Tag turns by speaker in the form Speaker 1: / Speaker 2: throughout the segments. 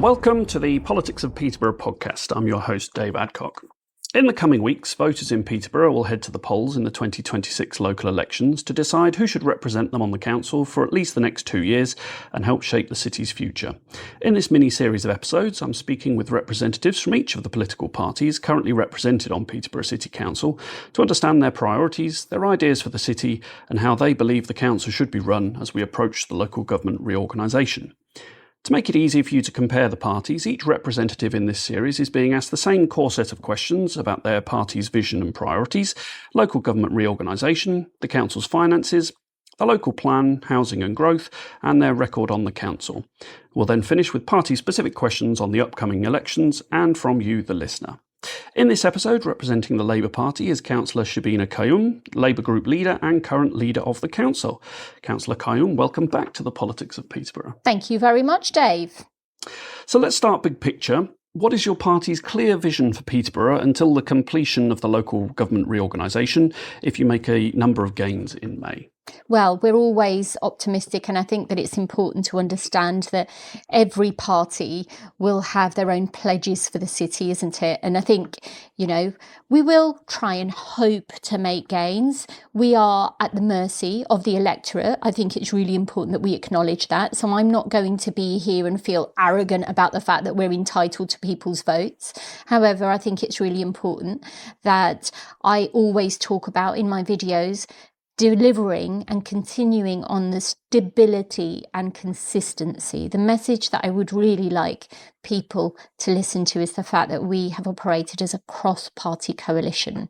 Speaker 1: Welcome to the Politics of Peterborough podcast. I'm your host, Dave Adcock. In the coming weeks, voters in Peterborough will head to the polls in the 2026 local elections to decide who should represent them on the council for at least the next 2 years and help shape the city's future. In this mini-series of episodes, I'm speaking with representatives from each of the political parties currently represented on Peterborough City Council to understand their priorities, their ideas for the city, and how they believe the council should be run as we approach the local government reorganisation. To make it easy for you to compare the parties, each representative in this series is being asked the same core set of questions about their party's vision and priorities, local government reorganisation, the council's finances, the local plan, housing and growth, and their record on the council. We'll then finish with party-specific questions on the upcoming elections and from you, the listener. In this episode, representing the Labour Party is Councillor Shabina Qayyum, Labour Group Leader and current Leader of the Council. Councillor Qayyum, welcome back to the Politics of Peterborough.
Speaker 2: Thank you very much, Dave.
Speaker 1: So let's start big picture. What is your party's clear vision for Peterborough until the completion of the local government reorganisation, if you make a number of gains in May?
Speaker 2: Well, we're always optimistic, and I think that it's important to understand that every party will have their own pledges for the city, isn't it? And I think, we will try and hope to make gains. We are at the mercy of the electorate. I think it's really important that we acknowledge that. So I'm not going to be here and feel arrogant about the fact that we're entitled to people's votes. However, I think it's really important that I always talk about in my videos delivering and continuing on the stability and consistency. The message that I would really like people to listen to is the fact that we have operated as a cross-party coalition.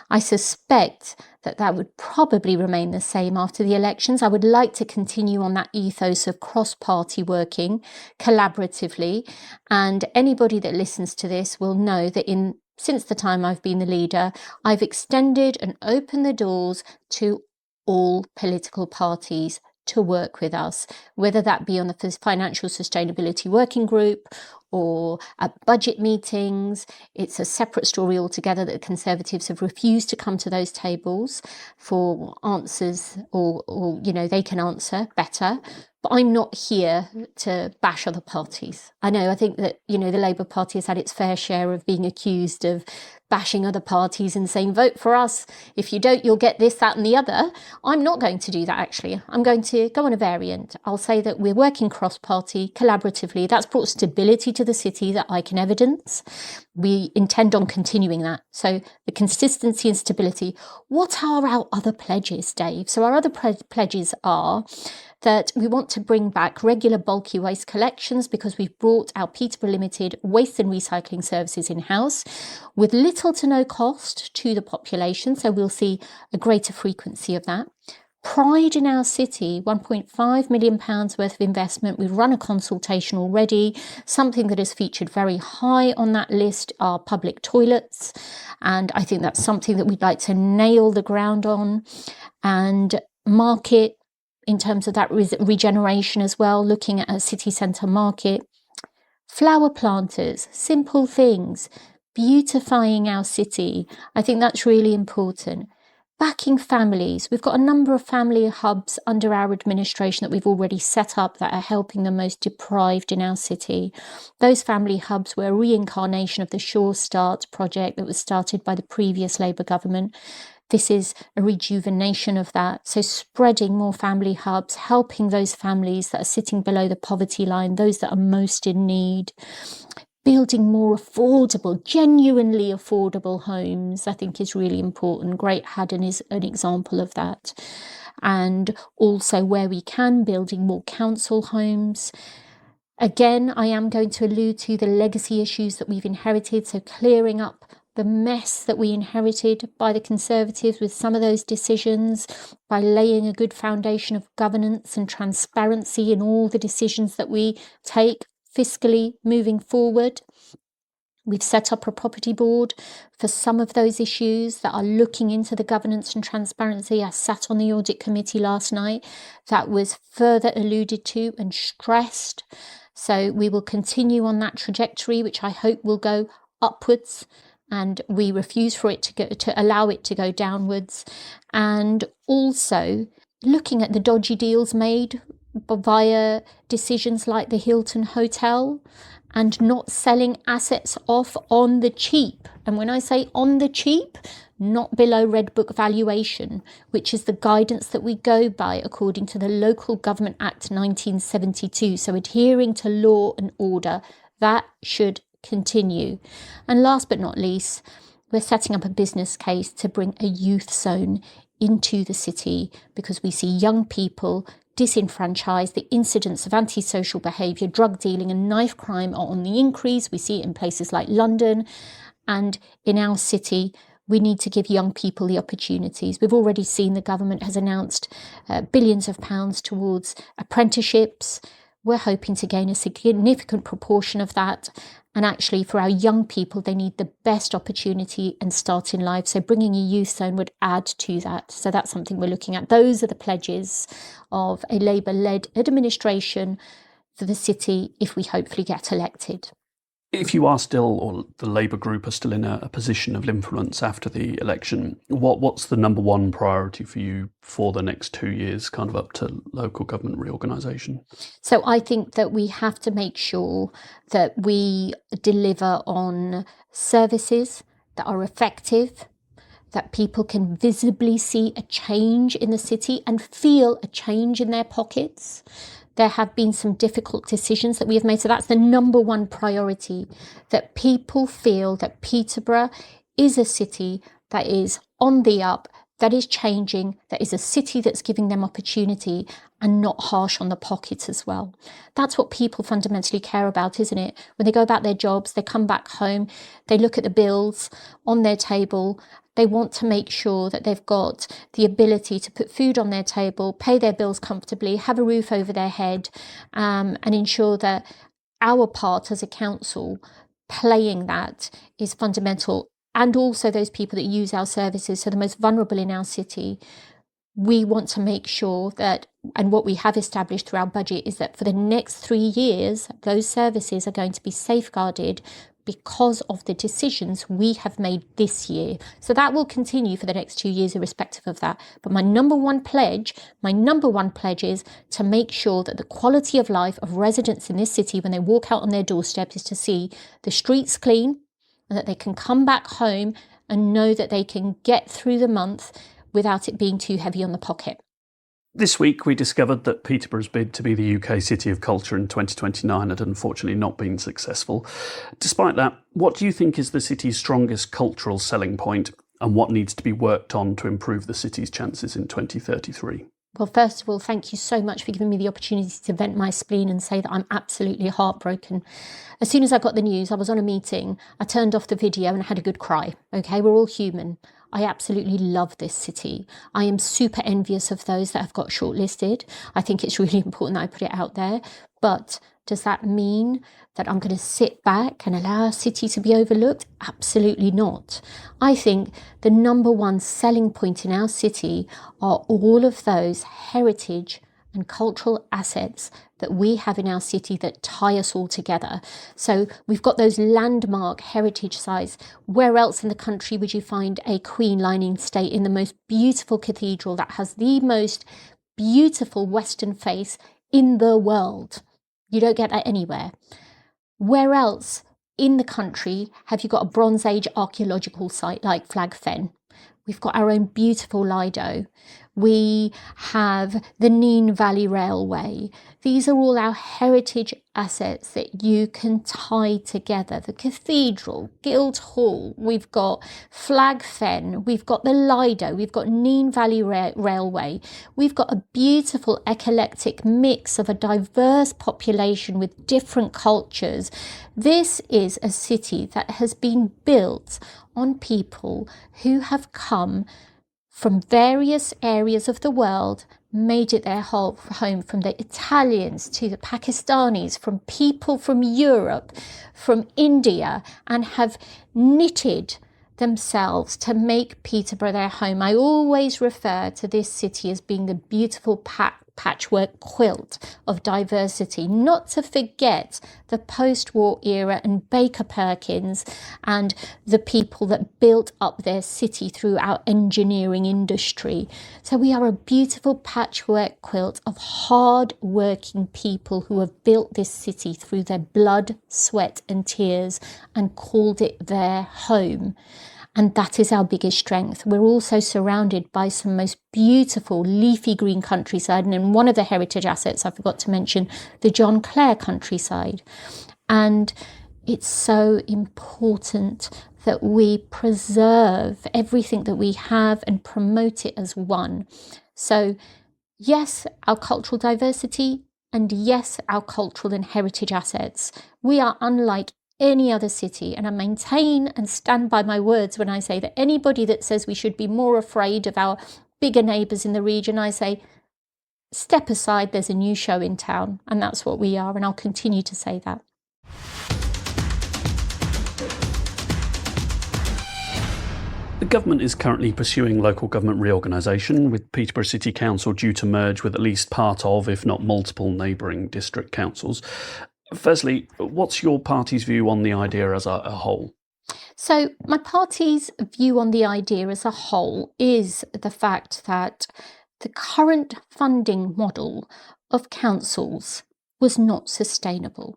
Speaker 2: I suspect that would probably remain the same after the elections. I would like to continue on that ethos of cross-party working collaboratively, and anybody that listens to this will know that since the time I've been the leader, I've extended and opened the doors to all political parties to work with us, whether that be on the Financial Sustainability Working Group or at budget meetings. It's a separate story altogether that the Conservatives have refused to come to those tables for answers or they can answer better. But I'm not here to bash other parties. I think that, the Labour Party has had its fair share of being accused of bashing other parties and saying, vote for us. If you don't, you'll get this, that and the other. I'm not going to do that, actually. I'm going to go on a variant. I'll say that we're working cross-party, collaboratively. That's brought stability to the city that I can evidence. We intend on continuing that. So the consistency and stability. What are our other pledges, Dave? So our other pledges are that we want to bring back regular bulky waste collections because we've brought our Peterborough Limited waste and recycling services in-house with little to no cost to the population. So we'll see a greater frequency of that. Pride in our city, £1.5 million worth of investment. We've run a consultation already. Something that has featured very high on that list are public toilets. And I think that's something that we'd like to nail the ground on and market in terms of that regeneration as well, looking at a city centre market. Flower planters, simple things, beautifying our city. I think that's really important. Backing families. We've got a number of family hubs under our administration that we've already set up that are helping the most deprived in our city. Those family hubs were a reincarnation of the Sure Start project that was started by the previous Labour government. This is a rejuvenation of that. So spreading more family hubs, helping those families that are sitting below the poverty line, those that are most in need. Building more affordable, genuinely affordable homes, I think is really important. Great Haddon is an example of that. And also where we can, building more council homes. Again, I am going to allude to the legacy issues that we've inherited. So clearing up the mess that we inherited by the Conservatives with some of those decisions, by laying a good foundation of governance and transparency in all the decisions that we take fiscally moving forward. We've set up a property board for some of those issues that are looking into the governance and transparency. I sat on the audit committee last night. That was further alluded to and stressed. So we will continue on that trajectory, which I hope will go upwards. And we refuse for it to allow it to go downwards. And also looking at the dodgy deals made via decisions like the Hilton Hotel and not selling assets off on the cheap. And when I say on the cheap, not below Red Book valuation, which is the guidance that we go by according to the Local Government Act 1972. So adhering to law and order, that should continue. And last but not least, we're setting up a business case to bring a youth zone into the city because we see young people disenfranchised. The incidents of antisocial behaviour, drug dealing and knife crime are on the increase. We see it in places like London, and in our city we need to give young people the opportunities. We've already seen the government has announced billions of pounds towards apprenticeships. We're hoping to gain a significant proportion of that. And actually, for our young people, they need the best opportunity and start in life. So bringing a youth zone would add to that. So that's something we're looking at. Those are the pledges of a Labour-led administration for the city if we hopefully get elected.
Speaker 1: If you are still, or the Labour group are still in a position of influence after the election, what's the number one priority for you for the next 2 years, kind of up to local government reorganisation?
Speaker 2: So I think that we have to make sure that we deliver on services that are effective, that people can visibly see a change in the city and feel a change in their pockets. There have been some difficult decisions that we have made. So that's the number one priority, that people feel that Peterborough is a city that is on the up, that is changing, that is a city that's giving them opportunity and not harsh on the pockets as well. That's what people fundamentally care about, isn't it? When they go about their jobs, they come back home, they look at the bills on their table. They want to make sure that they've got the ability to put food on their table, pay their bills comfortably, have a roof over their head, and ensure that our part as a council playing that is fundamental. And also those people that use our services, so the most vulnerable in our city, we want to make sure that, and what we have established through our budget is that for the next 3 years, those services are going to be safeguarded because of the decisions we have made this year. So that will continue for the next 2 years irrespective of that. But my number one pledge is to make sure that the quality of life of residents in this city when they walk out on their doorstep is to see the streets clean and that they can come back home and know that they can get through the month without it being too heavy on the pocket.
Speaker 1: This week we discovered that Peterborough's bid to be the UK City of Culture in 2029 had unfortunately not been successful. Despite that, what do you think is the city's strongest cultural selling point and what needs to be worked on to improve the city's chances in 2033?
Speaker 2: Well, first of all, thank you so much for giving me the opportunity to vent my spleen and say that I'm absolutely heartbroken. As soon as I got the news, I was on a meeting, I turned off the video and I had a good cry. Okay, we're all human. I absolutely love this city. I am super envious of those that have got shortlisted. I think it's really important that I put it out there. But does that mean that I'm going to sit back and allow our city to be overlooked? Absolutely not. I think the number one selling point in our city are all of those heritage and cultural assets that we have in our city that tie us all together. So we've got those landmark heritage sites. Where else in the country would you find a Queen lining state in the most beautiful cathedral that has the most beautiful western face in the world? You don't get that anywhere. Where else in the country have you got a Bronze Age archaeological site like Flag Fen? We've got our own beautiful Lido. We have the Nene Valley Railway. These are all our heritage assets that you can tie together. The cathedral, Guildhall, we've got Flag Fen, we've got the Lido, we've got Nene Valley Railway. We've got a beautiful eclectic mix of a diverse population with different cultures. This is a city that has been built on people who have come from various areas of the world, made it their home, from the Italians to the Pakistanis, from people from Europe, from India, and have knitted themselves to make Peterborough their home. I always refer to this city as being the beautiful patchwork quilt of diversity, not to forget the post-war era and Baker Perkins and the people that built up their city through our engineering industry. So we are a beautiful patchwork quilt of hard-working people who have built this city through their blood, sweat and tears and called it their home. And that is our biggest strength. We're also surrounded by some most beautiful leafy green countryside. And in one of the heritage assets, I forgot to mention the John Clare countryside. And it's so important that we preserve everything that we have and promote it as one. So yes, our cultural diversity, and yes, our cultural and heritage assets. We are unlike any other city, and I maintain and stand by my words when I say that anybody that says we should be more afraid of our bigger neighbours in the region, I say, step aside, there's a new show in town, and that's what we are, and I'll continue to say that.
Speaker 1: The government is currently pursuing local government reorganisation, with Peterborough City Council due to merge with at least part of, if not multiple, neighbouring district councils. Firstly, what's your party's view on the idea as a whole?
Speaker 2: So my party's view on the idea as a whole is the fact that the current funding model of councils was not sustainable.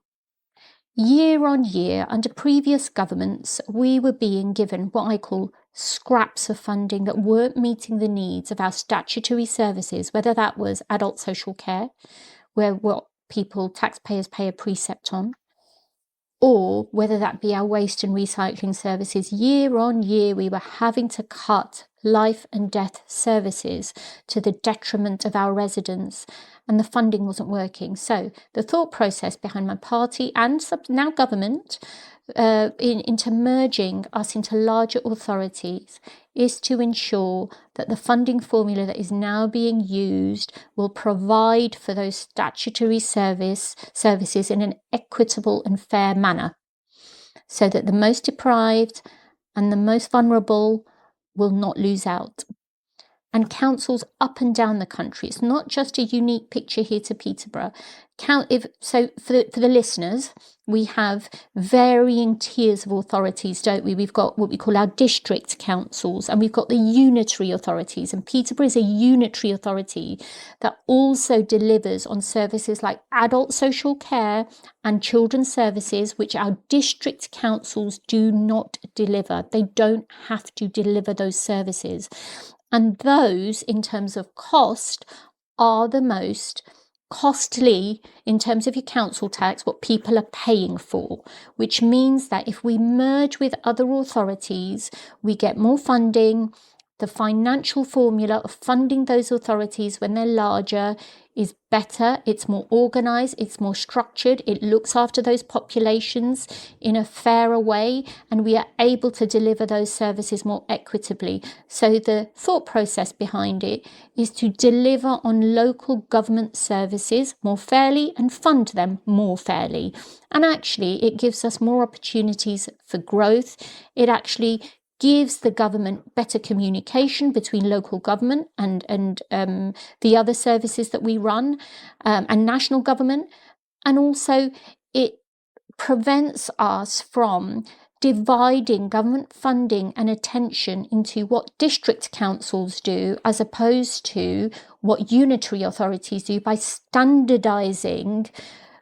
Speaker 2: Year on year, under previous governments, we were being given what I call scraps of funding that weren't meeting the needs of our statutory services, whether that was adult social care, where what taxpayers pay a precept on, or whether that be our waste and recycling services. Year on year, we were having to cut life and death services to the detriment of our residents, and the funding wasn't working. So the thought process behind my party and now government into merging us into larger authorities is to ensure that the funding formula that is now being used will provide for those statutory services in an equitable and fair manner, so that the most deprived and the most vulnerable will not lose out. And councils up and down the country, it's not just a unique picture here to Peterborough. For the listeners, we have varying tiers of authorities, don't we? We've got what we call our district councils, and we've got the unitary authorities. And Peterborough is a unitary authority that also delivers on services like adult social care and children's services, which our district councils do not deliver. They don't have to deliver those services. And those, in terms of cost, are the most costly in terms of your council tax, what people are paying for, which means that if we merge with other authorities, we get more funding. The financial formula of funding those authorities when they're larger is better, it's more organised, it's more structured, it looks after those populations in a fairer way, and we are able to deliver those services more equitably. So the thought process behind it is to deliver on local government services more fairly and fund them more fairly. And actually, it gives us more opportunities for growth. It actually gives the government better communication between local government and the other services that we run, and national government. And also it prevents us from dividing government funding and attention into what district councils do as opposed to what unitary authorities do by standardising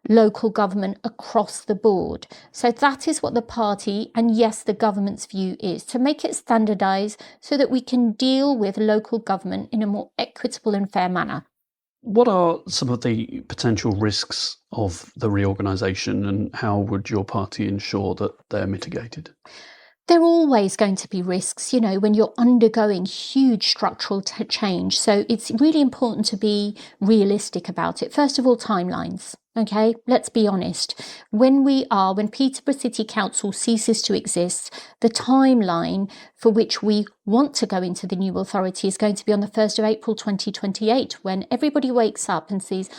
Speaker 2: local government across the board. So that is what the party and yes, the government's view is, to make it standardised so that we can deal with local government in a more equitable and fair manner.
Speaker 1: What are some of the potential risks of the reorganisation, and how would your party ensure that they're mitigated?
Speaker 2: There are always going to be risks, when you're undergoing huge structural change. So it's really important to be realistic about it. First of all, timelines. Okay, let's be honest. When Peterborough City Council ceases to exist, the timeline for which we want to go into the new authority is going to be on the 1st of April 2028, when everybody wakes up and sees,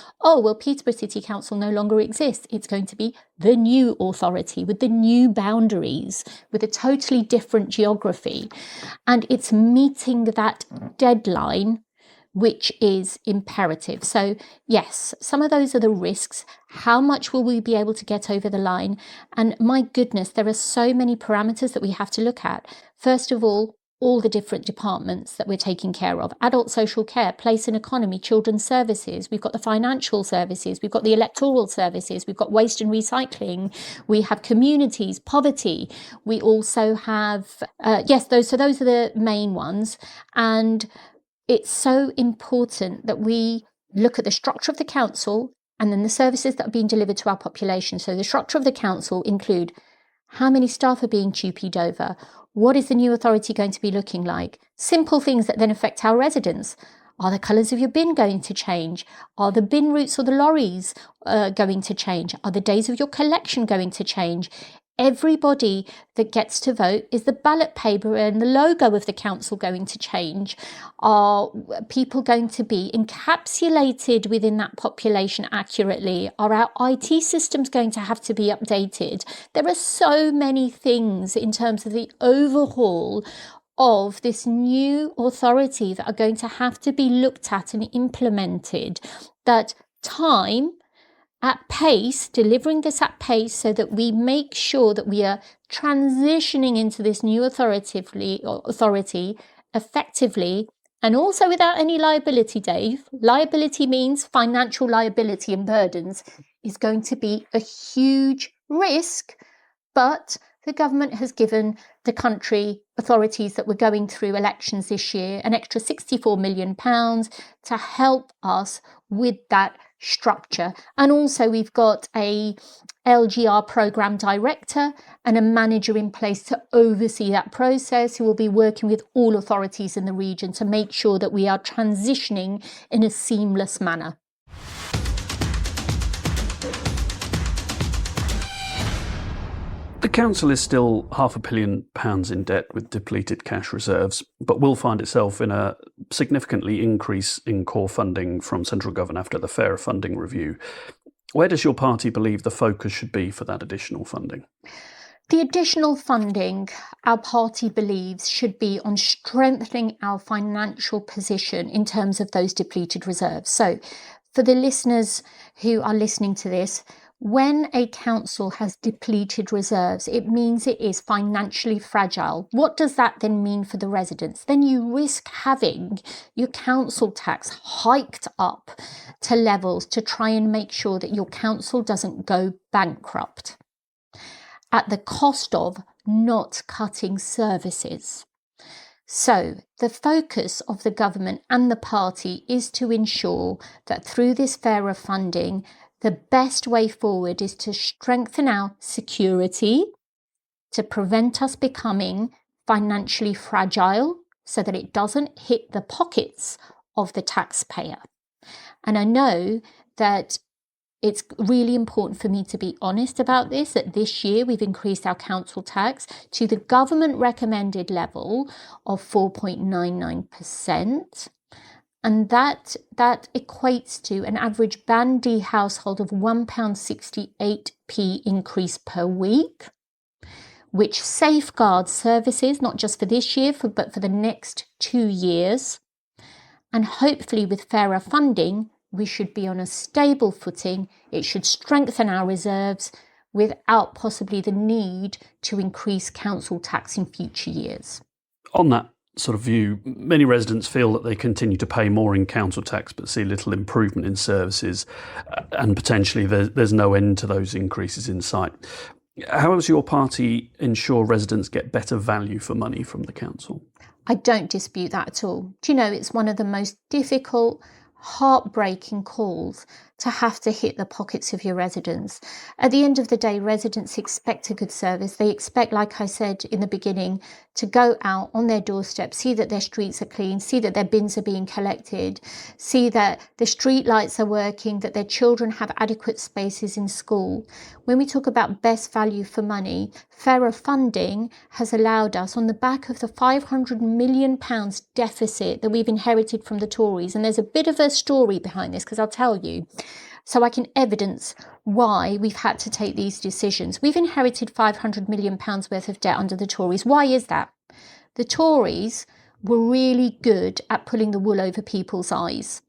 Speaker 2: Peterborough City Council no longer exists. It's going to be the new authority with the new boundaries, with a totally different geography. And it's meeting that deadline which is imperative. So yes, some of those are the risks. How much will we be able to get over the line? And my goodness, there are so many parameters that we have to look at. First of all the different departments that we're taking care of: adult social care, place and economy, children's services, we've got the financial services, we've got the electoral services, we've got waste and recycling, we have communities, poverty, we also have those are the main ones. And it's so important that we look at the structure of the council and then the services that are being delivered to our population. So the structure of the council include how many staff are being TUPE'd over, what is the new authority going to be looking like? Simple things that then affect our residents. Are the colours of your bin going to change? Are the bin routes or the lorries going to change? Are the days of your collection going to change? Everybody that gets to vote, is the ballot paper and the logo of the council going to change? Are people going to be encapsulated within that population accurately? Are our IT systems going to have to be updated? There are so many things in terms of the overhaul of this new authority that are going to have to be looked at and implemented, that time at pace, delivering this at pace so that we make sure that we are transitioning into this new authority effectively and also without any liability, Dave. Liability means financial liability and burdens is going to be a huge risk, but the government has given the country authorities that were going through elections this year an extra £64 million to help us with that structure. And also we've got a LGR programme director and a manager in place to oversee that process, who will be working with all authorities in the region to make sure that we are transitioning in a seamless manner.
Speaker 1: The council is still £500 million in debt with depleted cash reserves, but will find itself in a significantly increase in core funding from central government after the fairer funding review. Where does your party believe the focus should be for that additional funding?
Speaker 2: The additional funding, our party believes, should be on strengthening our financial position in terms of those depleted reserves. So for the listeners who are listening to this, when a council has depleted reserves, it means it is financially fragile. What does that then mean for the residents? Then you risk having your council tax hiked up to levels to try and make sure that your council doesn't go bankrupt at the cost of not cutting services. So the focus of the government and the party is to ensure that through this fairer funding, the best way forward is to strengthen our security, to prevent us becoming financially fragile so that it doesn't hit the pockets of the taxpayer. And I know that it's really important for me to be honest about this, that this year we've increased our council tax to the government recommended level of 4.99%. And that equates to an average Band D household of £1.68p increase per week, which safeguards services, not just for this year, but for the next 2 years. And hopefully with fairer funding, we should be on a stable footing. It should strengthen our reserves without possibly the need to increase council tax in future years.
Speaker 1: On that sort of view, many residents feel that they continue to pay more in council tax but see little improvement in services, and potentially there's no end to those increases in sight. How does your party ensure residents get better value for money from the council?
Speaker 2: I don't dispute that at all. Do you know, it's one of the most difficult, heartbreaking calls to have to hit the pockets of your residents. At the end of the day, residents expect a good service. They expect, like I said in the beginning, to go out on their doorstep, see that their streets are clean, see that their bins are being collected, see that the street lights are working, that their children have adequate spaces in school. When we talk about best value for money, fairer funding has allowed us, on the back of the £500 million deficit that we've inherited from the Tories, and there's a bit of a story behind this because I'll tell you, so I can evidence why we've had to take these decisions. We've inherited £500 million worth of debt under the Tories. Why is that? The Tories were really good at pulling the wool over people's eyes.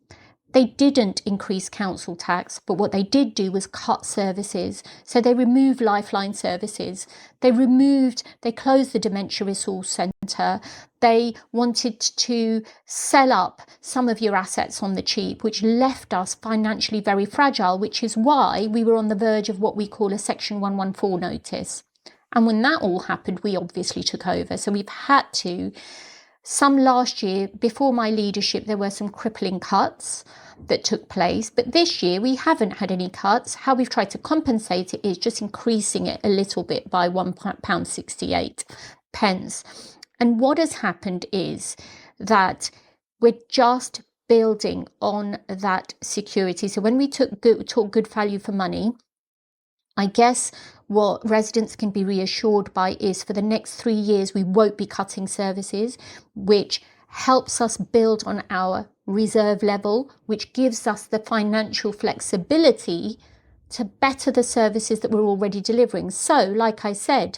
Speaker 2: They didn't increase council tax, but what they did do was cut services. So they removed lifeline services. They closed the Dementia Resource Centre. They wanted to sell up some of your assets on the cheap, which left us financially very fragile, which is why we were on the verge of what we call a Section 114 notice. And when that all happened, we obviously took over. So we've had to, some last year, before my leadership, there were some crippling cuts that took place. But this year, we haven't had any cuts. How we've tried to compensate it is just increasing it a little bit by £1.68. And what has happened is that we're just building on that security. So when we talk good value for money, I guess what residents can be reassured by is for the next 3 years, we won't be cutting services, which helps us build on our reserve level, which gives us the financial flexibility to better the services that we're already delivering. So, like I said,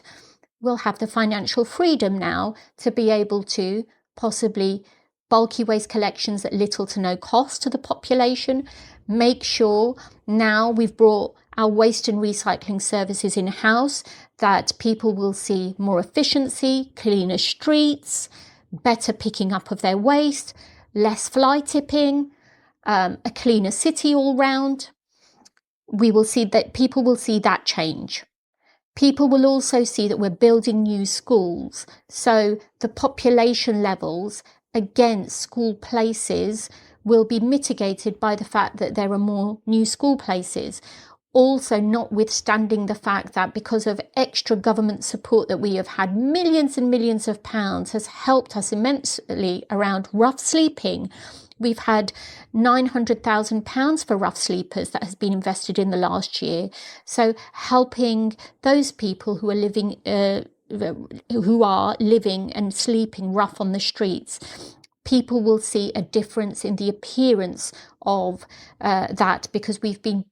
Speaker 2: we'll have the financial freedom now to be able to possibly bulky waste collections at little to no cost to the population, make sure now we've brought our waste and recycling services in-house, that people will see more efficiency, cleaner streets, better picking up of their waste, less fly tipping, a cleaner city all round. We will see that people will see that change. People will also see that we're building new schools. So the population levels against school places will be mitigated by the fact that there are more new school places. Also, notwithstanding the fact that because of extra government support that we have had, millions and millions of pounds has helped us immensely around rough sleeping. We've had £900,000 for rough sleepers that has been invested in the last year. So helping those people who are living and sleeping rough on the streets. People will see a difference in the appearance of that, because we've been,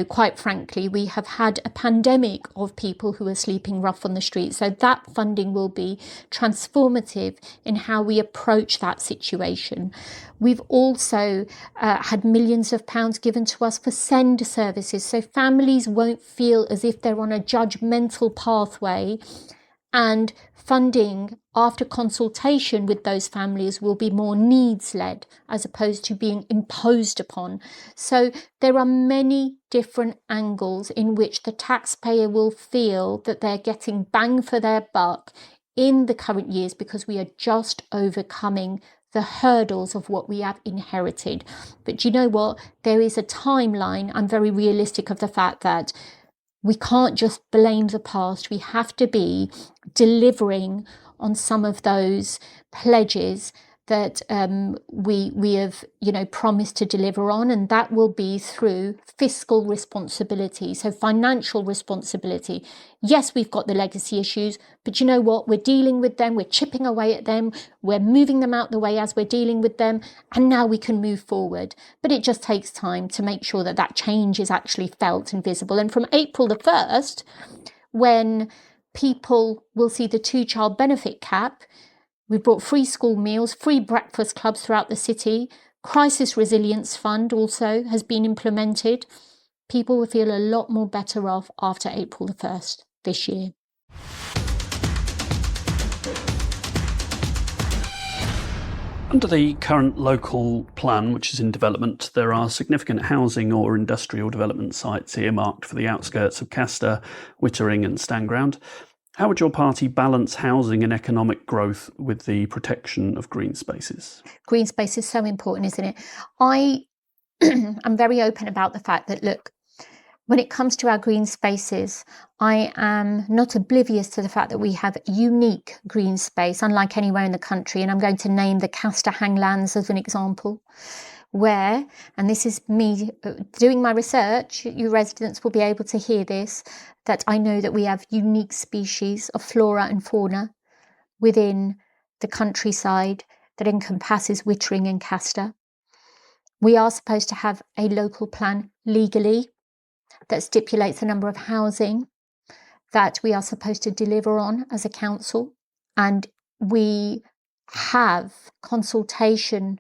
Speaker 2: quite frankly, we have had a pandemic of people who are sleeping rough on the street. So that funding will be transformative in how we approach that situation. We've also had millions of pounds given to us for send services. So families won't feel as if they're on a judgmental pathway, and funding after consultation with those families will be more needs-led as opposed to being imposed upon. So there are many different angles in which the taxpayer will feel that they're getting bang for their buck in the current years, because we are just overcoming the hurdles of what we have inherited. But do you know what? There is a timeline. I'm very realistic of the fact that we can't just blame the past. We have to be delivering on some of those pledges that we have, promised to deliver on, and that will be through fiscal responsibility, so financial responsibility. Yes, we've got the legacy issues, but you know what? We're dealing with them. We're chipping away at them. We're moving them out the way as we're dealing with them, and now we can move forward. But it just takes time to make sure that that change is actually felt and visible. And from April the 1st, when people will see the 2-child benefit cap, we've brought free school meals, free breakfast clubs throughout the city. Crisis Resilience Fund also has been implemented. People will feel a lot more better off after April the 1st this year.
Speaker 1: Under the current local plan, which is in development, there are significant housing or industrial development sites earmarked for the outskirts of Castor, Wittering and Stanground. How would your party balance housing and economic growth with the protection of green spaces?
Speaker 2: Green space is so important, isn't it? I'm very open about the fact that, look, when it comes to our green spaces, I am not oblivious to the fact that we have unique green space, unlike anywhere in the country. And I'm going to name the Castor Hanglands as an example, where, and this is me doing my research, you residents will be able to hear this, that I know that we have unique species of flora and fauna within the countryside that encompasses Wittering and Castor. We are supposed to have a local plan legally that stipulates the number of housing that we are supposed to deliver on as a council. And we have consultation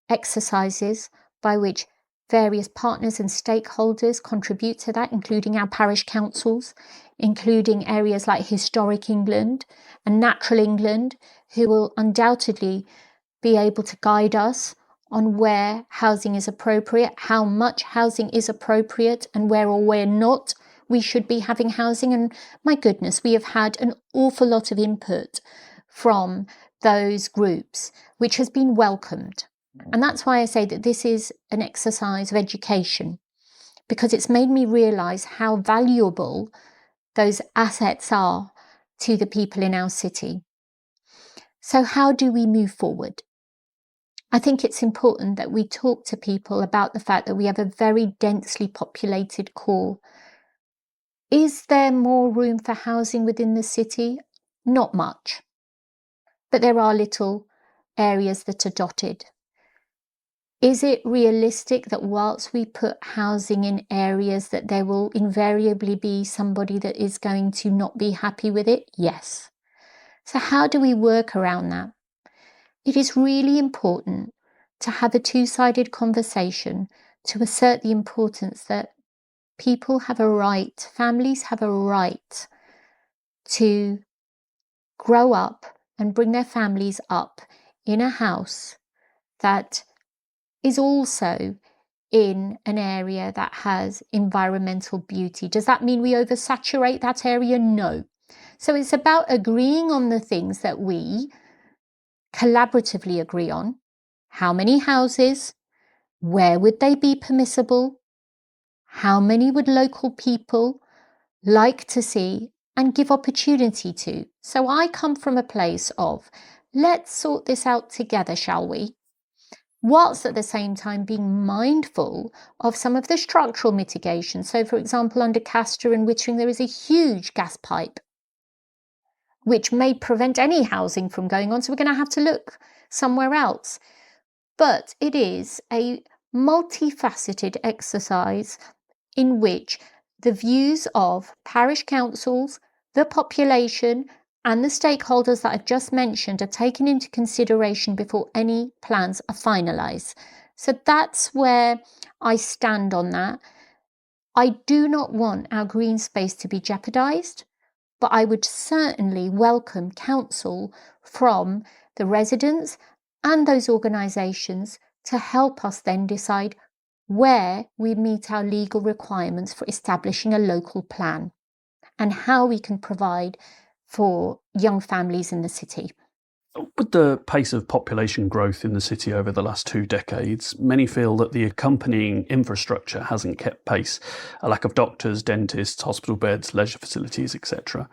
Speaker 2: exercises by which various partners and stakeholders contribute to that, including our parish councils, including areas like Historic England and Natural England, who will undoubtedly be able to guide us on where housing is appropriate, how much housing is appropriate, and where or where not we should be having housing. And my goodness, we have had an awful lot of input from those groups, which has been welcomed. And that's why I say that this is an exercise of education, because it's made me realise how valuable those assets are to the people in our city. So how do we move forward? I think it's important that we talk to people about the fact that we have a very densely populated core. Is there more room for housing within the city? Not much. But there are little areas that are dotted. Is it realistic that whilst we put housing in areas that there will invariably be somebody that is going to not be happy with it? Yes. So how do we work around that? It is really important to have a two-sided conversation to assert the importance that people have a right, families have a right to grow up and bring their families up in a house that is also in an area that has environmental beauty. Does that mean we oversaturate that area? No. So it's about agreeing on the things that we collaboratively agree on. How many houses? Where would they be permissible? How many would local people like to see and give opportunity to? So I come from a place of, let's sort this out together, shall we? Whilst at the same time being mindful of some of the structural mitigation. So for example, under Castor and Wittering, there is a huge gas pipe, which may prevent any housing from going on. So we're going to have to look somewhere else. But it is a multifaceted exercise in which the views of parish councils, the population, and the stakeholders that I've just mentioned are taken into consideration before any plans are finalised. So that's where I stand on that. I do not want our green space to be jeopardised, but I would certainly welcome counsel from the residents and those organisations to help us then decide where we meet our legal requirements for establishing a local plan and how we can provide for young families in the city.
Speaker 1: With the pace of population growth in the city over the last 2 decades, many feel that the accompanying infrastructure hasn't kept pace. A lack of doctors, dentists, hospital beds, leisure facilities, etc.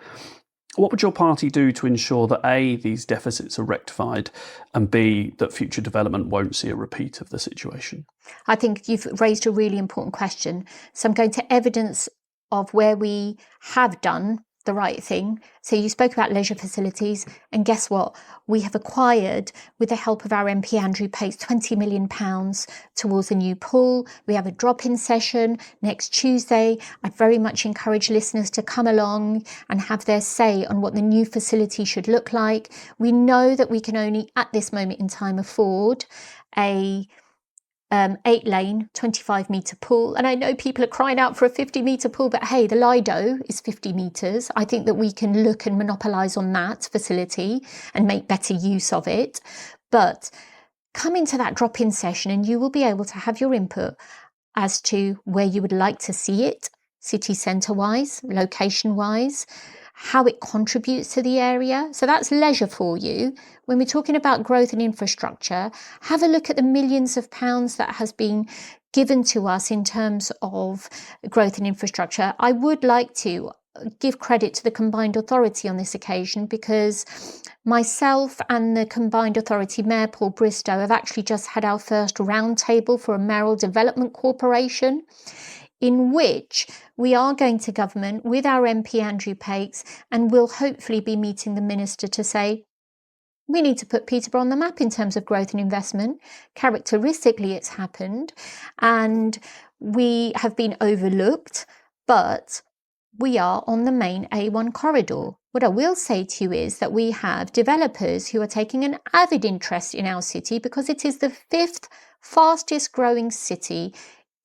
Speaker 1: What would your party do to ensure that A, these deficits are rectified, and B, that future development won't see a repeat of the situation?
Speaker 2: I think you've raised a really important question. So I'm going to evidence of where we have done the right thing. So you spoke about leisure facilities, and guess what? We have acquired, with the help of our MP Andrew Pace, £20 million towards a new pool. We have a drop-in session next Tuesday. I'd very much encourage listeners to come along and have their say on what the new facility should look like. We know that we can only at this moment in time afford a 8-lane, 25-metre pool. And I know people are crying out for a 50-metre pool, but hey, the Lido is 50 metres. I think that we can look and monopolise on that facility and make better use of it. But come into that drop-in session and you will be able to have your input as to where you would like to see it, city centre-wise, location-wise, how it contributes to the area. So that's leisure for you. When we're talking about growth and infrastructure, have a look at the millions of pounds that has been given to us in terms of growth and infrastructure. I would like to give credit to the Combined Authority on this occasion, because myself and the Combined Authority Mayor Paul Bristow have actually just had our first roundtable for a mayoral development corporation, in which we are going to government with our MP Andrew Pace, and will hopefully be meeting the Minister to say, we need to put Peterborough on the map in terms of growth and investment. Characteristically, it's happened and we have been overlooked, but we are on the main A1 corridor. What I will say to you is that we have developers who are taking an avid interest in our city because it is the 5th fastest growing city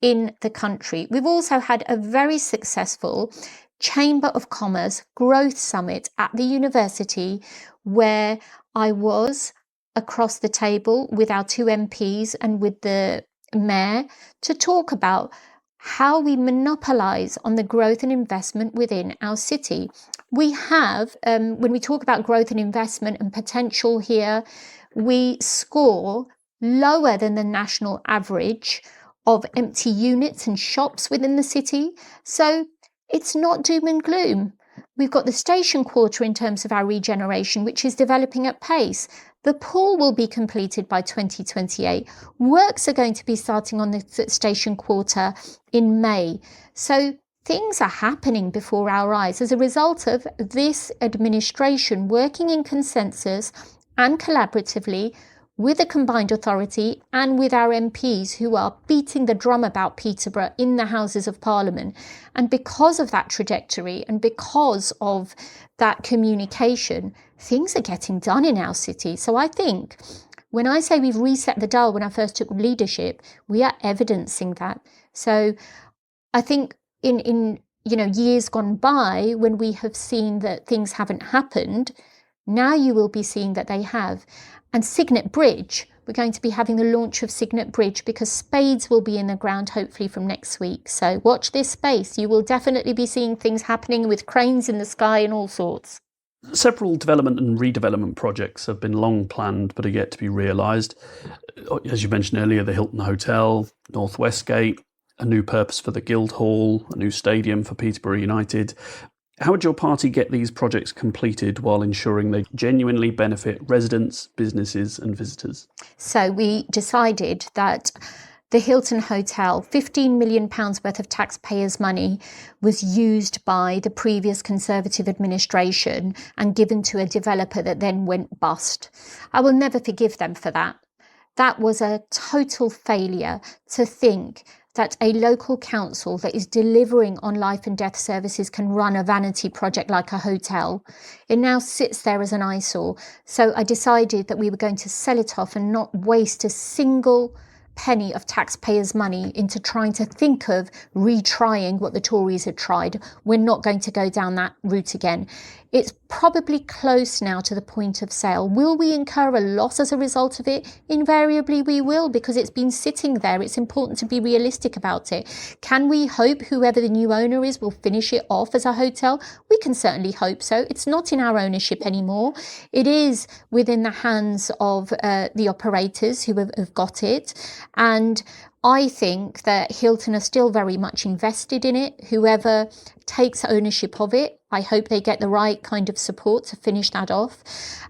Speaker 2: in the country. We've also had a very successful Chamber of Commerce Growth Summit at the university, where I was across the table with our 2 MPs and with the mayor to talk about how we monopolise on the growth and investment within our city. We have, when we talk about growth and investment and potential here, we score lower than the national average of empty units and shops within the city. So it's not doom and gloom. We've got the station quarter in terms of our regeneration, which is developing at pace. The pool will be completed by 2028. Works are going to be starting on the station quarter in May. So things are happening before our eyes as a result of this administration working in consensus and collaboratively with a combined authority and with our MPs who are beating the drum about Peterborough in the Houses of Parliament. And because of that trajectory and because of that communication, things are getting done in our city. So I think when I say we've reset the dial when I first took leadership, we are evidencing that. So I think in years gone by, when we have seen that things haven't happened, now you will be seeing that they have. And Signet Bridge, we're going to be having the launch of Signet Bridge because spades will be in the ground hopefully from next week. So watch this space. You will definitely be seeing things happening with cranes in the sky and all sorts.
Speaker 1: Several development and redevelopment projects have been long planned but are yet to be realised. As you mentioned earlier, the Hilton Hotel, North Westgate, a new purpose for the Guildhall, a new stadium for Peterborough United. How would your party get these projects completed while ensuring they genuinely benefit residents, businesses and visitors?
Speaker 2: So we decided that the Hilton Hotel, £15 million worth of taxpayers' money was used by the previous Conservative administration and given to a developer that then went bust. I will never forgive them for that. That was a total failure to think that a local council that is delivering on life and death services can run a vanity project like a hotel. It now sits there as an eyesore. So I decided that we were going to sell it off and not waste a single penny of taxpayers' money into trying to think of retrying what the Tories had tried. We're not going to go down that route again. It's probably close now to the point of sale. Will we incur a loss as a result of it? Invariably we will, because it's been sitting there. It's important to be realistic about it. Can we hope whoever the new owner is will finish it off as a hotel? We can certainly hope so. It's not in our ownership anymore. It is within the hands of the operators who have got it. And I think that Hilton are still very much invested in it. Whoever takes ownership of it, I hope they get the right kind of support to finish that off.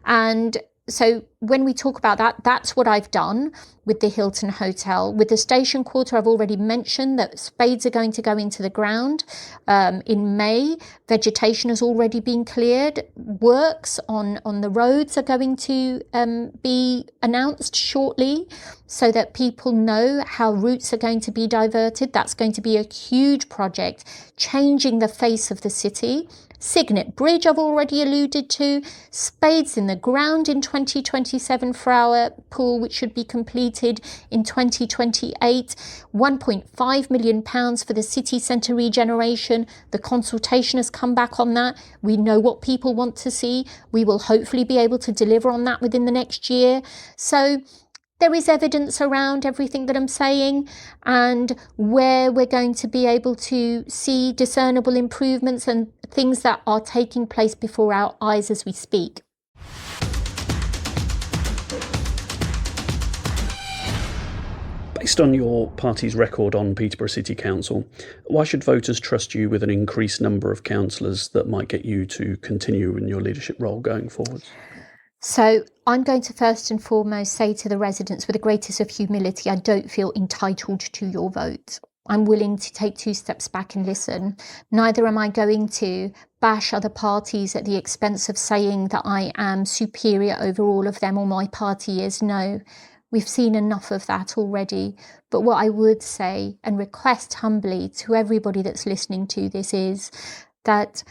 Speaker 2: And so when we talk about that, that's what I've done with the Hilton Hotel. With the station quarter, I've already mentioned that spades are going to go into the ground in May. Vegetation has already been cleared. Works on the roads are going to be announced shortly so that people know how routes are going to be diverted. That's going to be a huge project, changing the face of the city. Signet Bridge I've already alluded to, spades in the ground in 2027 for our pool, which should be completed in 2028, £1.5 million for the city centre regeneration. The consultation has come back on that. We know what people want to see. We will hopefully be able to deliver on that within the next year. So there is evidence around everything that I'm saying and where we're going to be able to see discernible improvements and things that are taking place before our eyes as we speak.
Speaker 1: Based on your party's record on Peterborough City Council, why should voters trust you with an increased number of councillors that might get you to continue in your leadership role going forward?
Speaker 2: So I'm going to first and foremost say to the residents with the greatest of humility, I don't feel entitled to your vote. I'm willing to take 2 steps back and listen. Neither am I going to bash other parties at the expense of saying that I am superior over all of them or my party is. No, we've seen enough of that already. But what I would say and request humbly to everybody that's listening to this is, that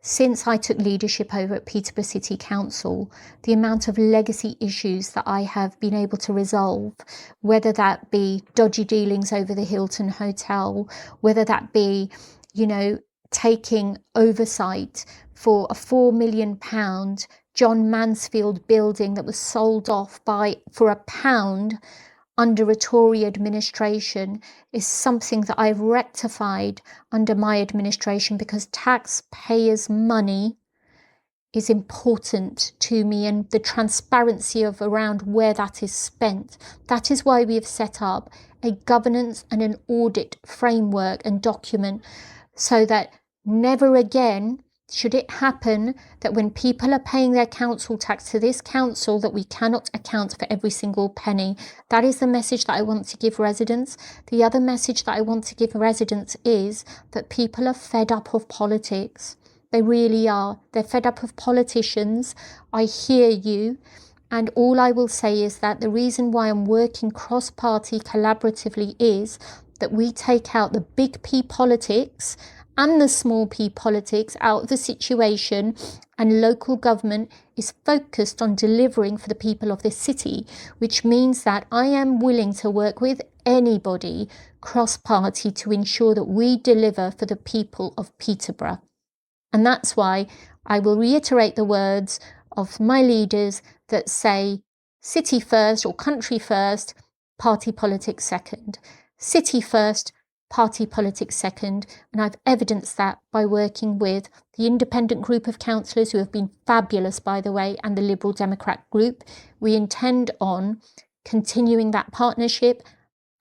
Speaker 2: since I took leadership over at Peterborough City Council, the amount of legacy issues that I have been able to resolve, whether that be dodgy dealings over the Hilton Hotel, whether that be, taking oversight for a £4 million John Mansfield building that was sold off for £1 under a Tory administration, is something that I've rectified under my administration, because taxpayers' money is important to me, and the transparency of around where that is spent. That is why we have set up a governance and an audit framework and document, so that never again should it happen that when people are paying their council tax to this council, that we cannot account for every single penny. That is the message that I want to give residents. The other message that I want to give residents is that people are fed up of politics. They really are. They're fed up of politicians. I hear you. And all I will say is that the reason why I'm working cross-party collaboratively is that we take out the big P politics and the small p politics out of the situation, and local government is focused on delivering for the people of this city, which means that I am willing to work with anybody cross-party to ensure that we deliver for the people of Peterborough. And that's why I will reiterate the words of my leaders that say city first or country first, party politics second. City first, party politics second, and I've evidenced that by working with the independent group of councillors, who have been fabulous, by the way, and the Liberal Democrat group. We intend on continuing that partnership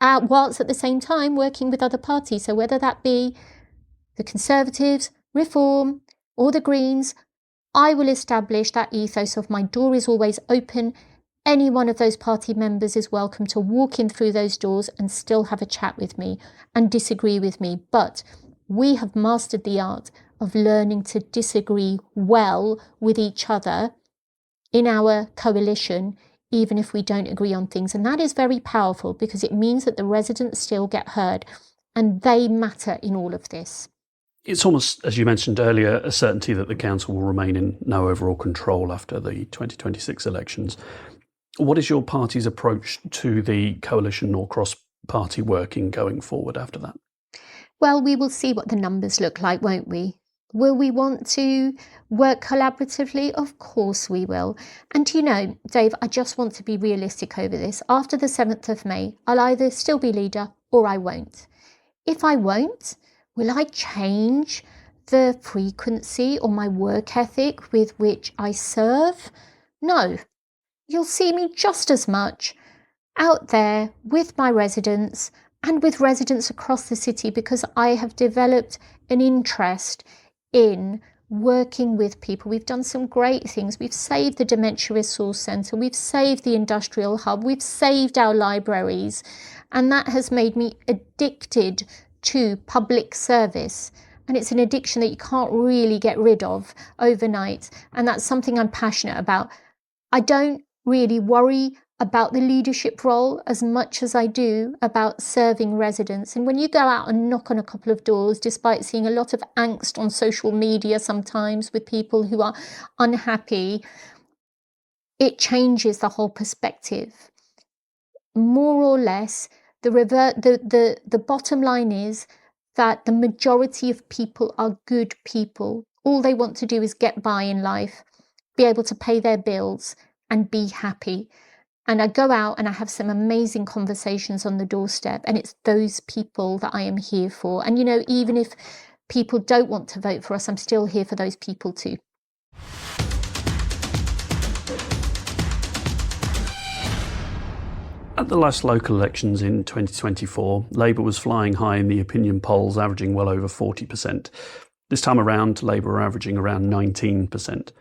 Speaker 2: whilst at the same time working with other parties. So whether that be the Conservatives, Reform, or the Greens, I will establish that ethos of my door is always open. Any one of those party members is welcome to walk in through those doors and still have a chat with me and disagree with me. But we have mastered the art of learning to disagree well with each other in our coalition, even if we don't agree on things. And that is very powerful, because it means that the residents still get heard, and they matter in all of this.
Speaker 1: It's almost, as you mentioned earlier, a certainty that the council will remain in no overall control after the 2026 elections. What is your party's approach to the coalition or cross-party working going forward after that?
Speaker 2: Well, we will see what the numbers look like, won't we? Will we want to work collaboratively? Of course we will. And Dave, I just want to be realistic over this. After the 7th of May, I'll either still be leader or I won't. If I won't, will I change the frequency or my work ethic with which I serve? No. You'll see me just as much out there with my residents and with residents across the city, because I have developed an interest in working with people. We've done some great things. We've saved the Dementia Resource Centre. We've saved the Industrial Hub. We've saved our libraries. And that has made me addicted to public service. And it's an addiction that you can't really get rid of overnight. And that's something I'm passionate about. I don't really worry about the leadership role as much as I do about serving residents. And when you go out and knock on a couple of doors, despite seeing a lot of angst on social media sometimes with people who are unhappy, it changes the whole perspective. More or less, the bottom line is that the majority of people are good people. All they want to do is get by in life, be able to pay their bills and be happy. And I go out and I have some amazing conversations on the doorstep, and it's those people that I am here for. And even if people don't want to vote for us, I'm still here for those people too.
Speaker 1: At the last local elections in 2024, Labour was flying high in the opinion polls, averaging well over 40%. This time around, Labour are averaging around 19%.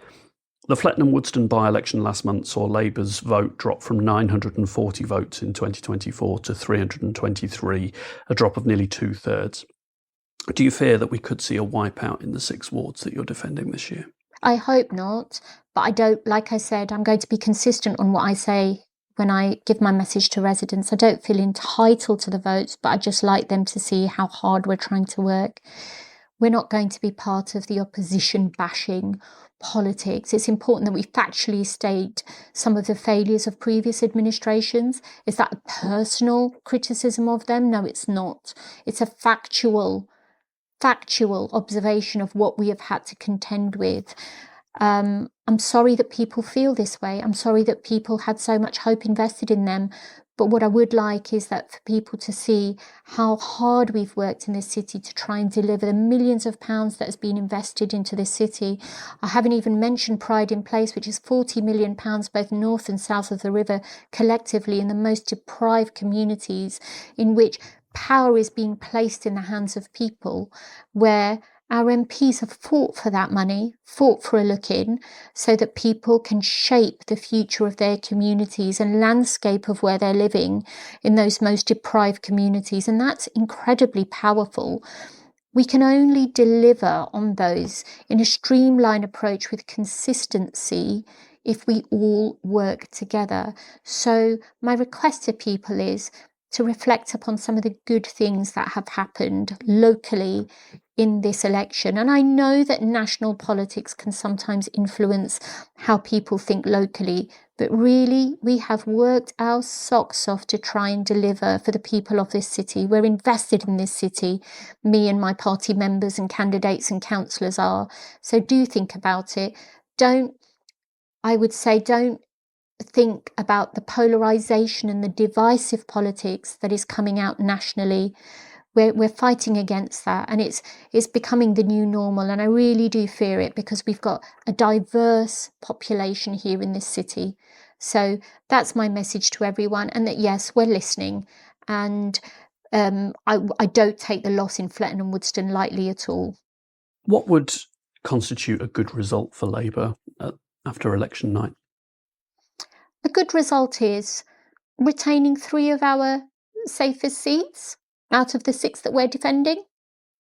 Speaker 1: The Flettenham-Woodston by-election last month saw Labour's vote drop from 940 votes in 2024 to 323, a drop of nearly 2/3. Do you fear that we could see a wipeout in the 6 wards that you're defending this year?
Speaker 2: I hope not, but I don't, like I said, I'm going to be consistent on what I say when I give my message to residents. I don't feel entitled to the votes, but I just like them to see how hard we're trying to work. we're not going to be part of the opposition bashing politics. It's important that we factually state some of the failures of previous administrations. Is that a personal criticism of them? No, it's not. It's a factual observation of what we have had to contend with. I'm sorry that people feel this way. I'm sorry that people had so much hope invested in them. But what I would like is that for people to see how hard we've worked in this city to try and deliver the millions of pounds that has been invested into this city. I haven't even mentioned Pride in Place, which is £40 million both north and south of the river collectively in the most deprived communities, in which power is being placed in the hands of people, where our MPs have fought for that money, fought for a look-in, so that people can shape the future of their communities and landscape of where they're living in those most deprived communities. And that's incredibly powerful. We can only deliver on those in a streamlined approach with consistency if we all work together. So my request to people is to reflect upon some of the good things that have happened locally in this election. And I know that national politics can sometimes influence how people think locally, but really we have worked our socks off to try and deliver for the people of this city. We're invested in this city, me and my party members and candidates and councillors are. So do think about it. Don't think about the polarisation and the divisive politics that is coming out nationally. We're fighting against that, and it's becoming the new normal, and I really do fear it, because we've got a diverse population here in this city. So that's my message to everyone, and that yes, we're listening, and I don't take the loss in Fletton and Woodston lightly at all.
Speaker 1: What would constitute a good result for Labour after election night?
Speaker 2: A good result is retaining 3 of our safest seats out of the 6 that we're defending.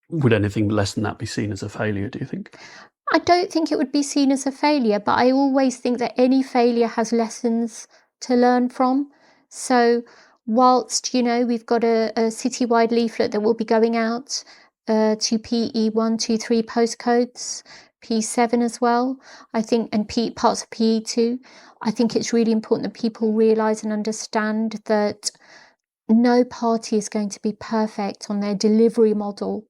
Speaker 1: Would anything less than that be seen as a failure, do you think?
Speaker 2: I don't think it would be seen as a failure, but I always think that any failure has lessons to learn from. So whilst, we've got a citywide leaflet that will be going out to PE 1, 2, 3 postcodes, P7 as well, I think, and parts of PE2, I think it's really important that people realise and understand that no party is going to be perfect on their delivery model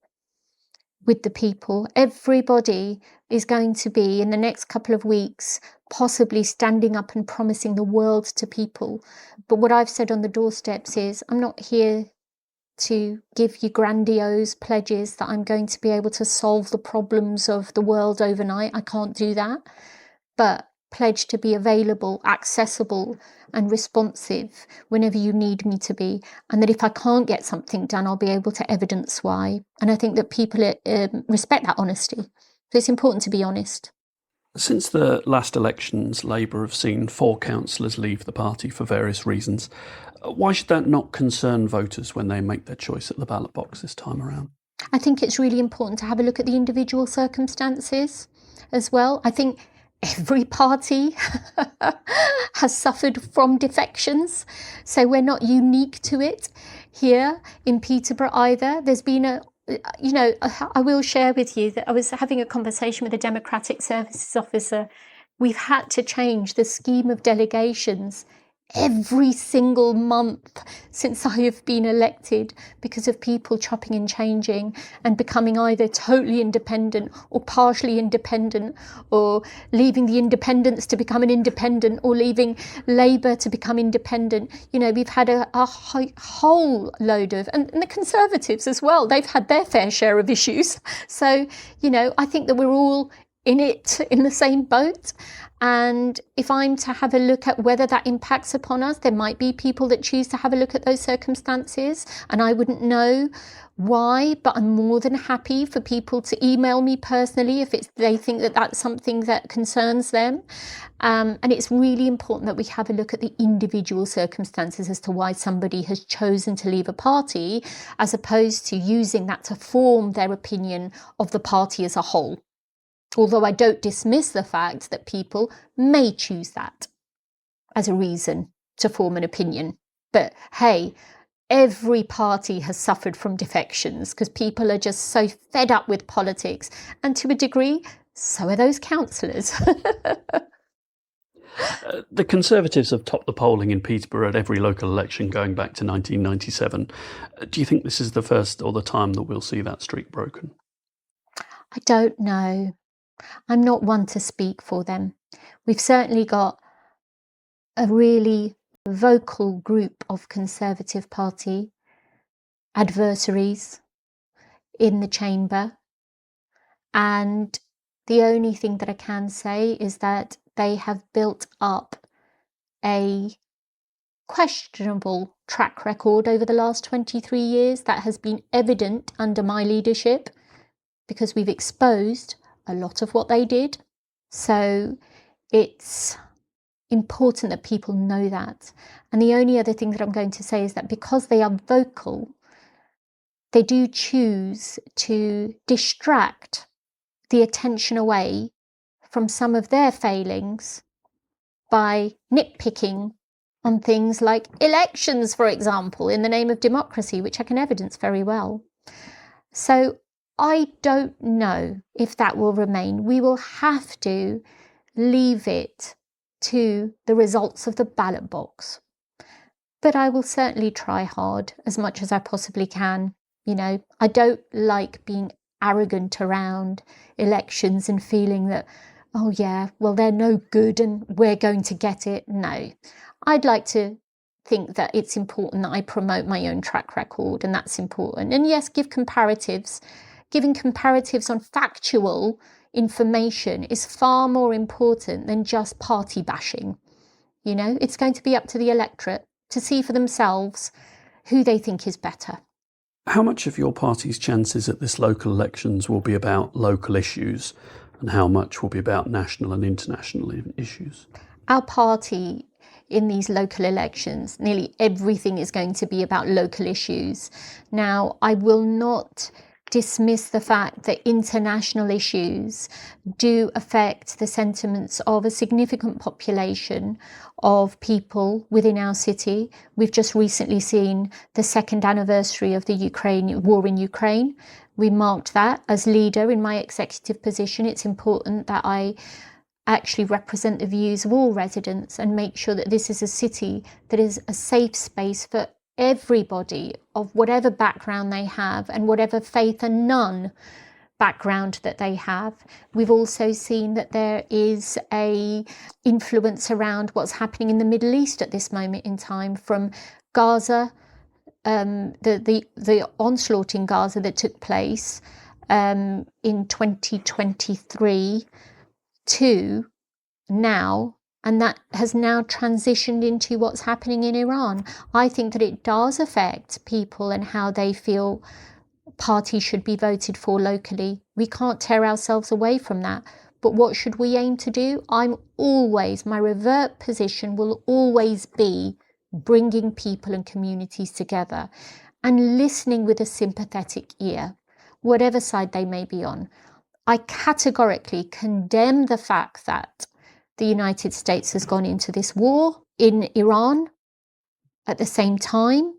Speaker 2: with the people. Everybody is going to be, in the next couple of weeks, possibly standing up and promising the world to people. But what I've said on the doorsteps is, I'm not here to give you grandiose pledges that I'm going to be able to solve the problems of the world overnight. I can't do that. But pledge to be available, accessible and responsive whenever you need me to be, and that if I can't get something done, I'll be able to evidence why. And I think that people respect that honesty. So it's important to be honest.
Speaker 1: Since the last elections, Labour have seen 4 councillors leave the party for various reasons. Why should that not concern voters when they make their choice at the ballot box this time around?
Speaker 2: I think it's really important to have a look at the individual circumstances as well. I think every party has suffered from defections, so we're not unique to it here in Peterborough either. There's been I will share with you that I was having a conversation with a Democratic Services officer. We've had to change the scheme of delegations every single month since I have been elected, because of people chopping and changing and becoming either totally independent or partially independent, or leaving the independents to become an independent, or leaving Labour to become independent. We've had a whole load of, and the Conservatives as well, they've had their fair share of issues. So, I think that we're all in the same boat. And if I'm to have a look at whether that impacts upon us, there might be people that choose to have a look at those circumstances, and I wouldn't know why, but I'm more than happy for people to email me personally if they think that that's something that concerns them. And it's really important that we have a look at the individual circumstances as to why somebody has chosen to leave a party, as opposed to using that to form their opinion of the party as a whole. Although I don't dismiss the fact that people may choose that as a reason to form an opinion. But hey, every party has suffered from defections because people are just so fed up with politics. And to a degree, so are those councillors.
Speaker 1: The Conservatives have topped the polling in Peterborough at every local election going back to 1997. Do you think this is the first or the time that we'll see that streak broken?
Speaker 2: I don't know. I'm not one to speak for them. We've certainly got a really vocal group of Conservative Party adversaries in the chamber. And the only thing that I can say is that they have built up a questionable track record over the last 23 years that has been evident under my leadership because we've exposed a lot of what they did. So it's important that people know that. And the only other thing that I'm going to say is that because they are vocal, they do choose to distract the attention away from some of their failings by nitpicking on things like elections, for example, in the name of democracy, which I can evidence very well. So I don't know if that will remain. We will have to leave it to the results of the ballot box. But I will certainly try hard as much as I possibly can. You know, I don't like being arrogant around elections and feeling that, oh yeah, well, they're no good and we're going to get it. No, I'd like to think that it's important that I promote my own track record, and that's important. And yes, give comparatives. Giving comparatives on factual information is far more important than just party bashing. You know, it's going to be up to the electorate to see for themselves who they think is better.
Speaker 1: How much of your party's chances at this local elections will be about local issues and how much will be about national and international issues?
Speaker 2: Our party in these local elections, nearly everything is going to be about local issues. Now, I will not dismiss the fact that international issues do affect the sentiments of a significant population of people within our city. We've just recently seen the second anniversary of the war in Ukraine. We marked that. As leader in my executive position, it's important that I actually represent the views of all residents and make sure that this is a city that is a safe space for everybody of whatever background they have and whatever faith and none background that they have. We've also seen that there is a influence around what's happening in the Middle East at this moment in time, from Gaza, the onslaught in Gaza that took place in 2023 to now. And that has now transitioned into what's happening in Iran. I think that it does affect people and how they feel parties should be voted for locally. We can't tear ourselves away from that. But what should we aim to do? My revert position will always be bringing people and communities together and listening with a sympathetic ear, whatever side they may be on. I categorically condemn the fact that the United States has gone into this war in Iran. At the same time,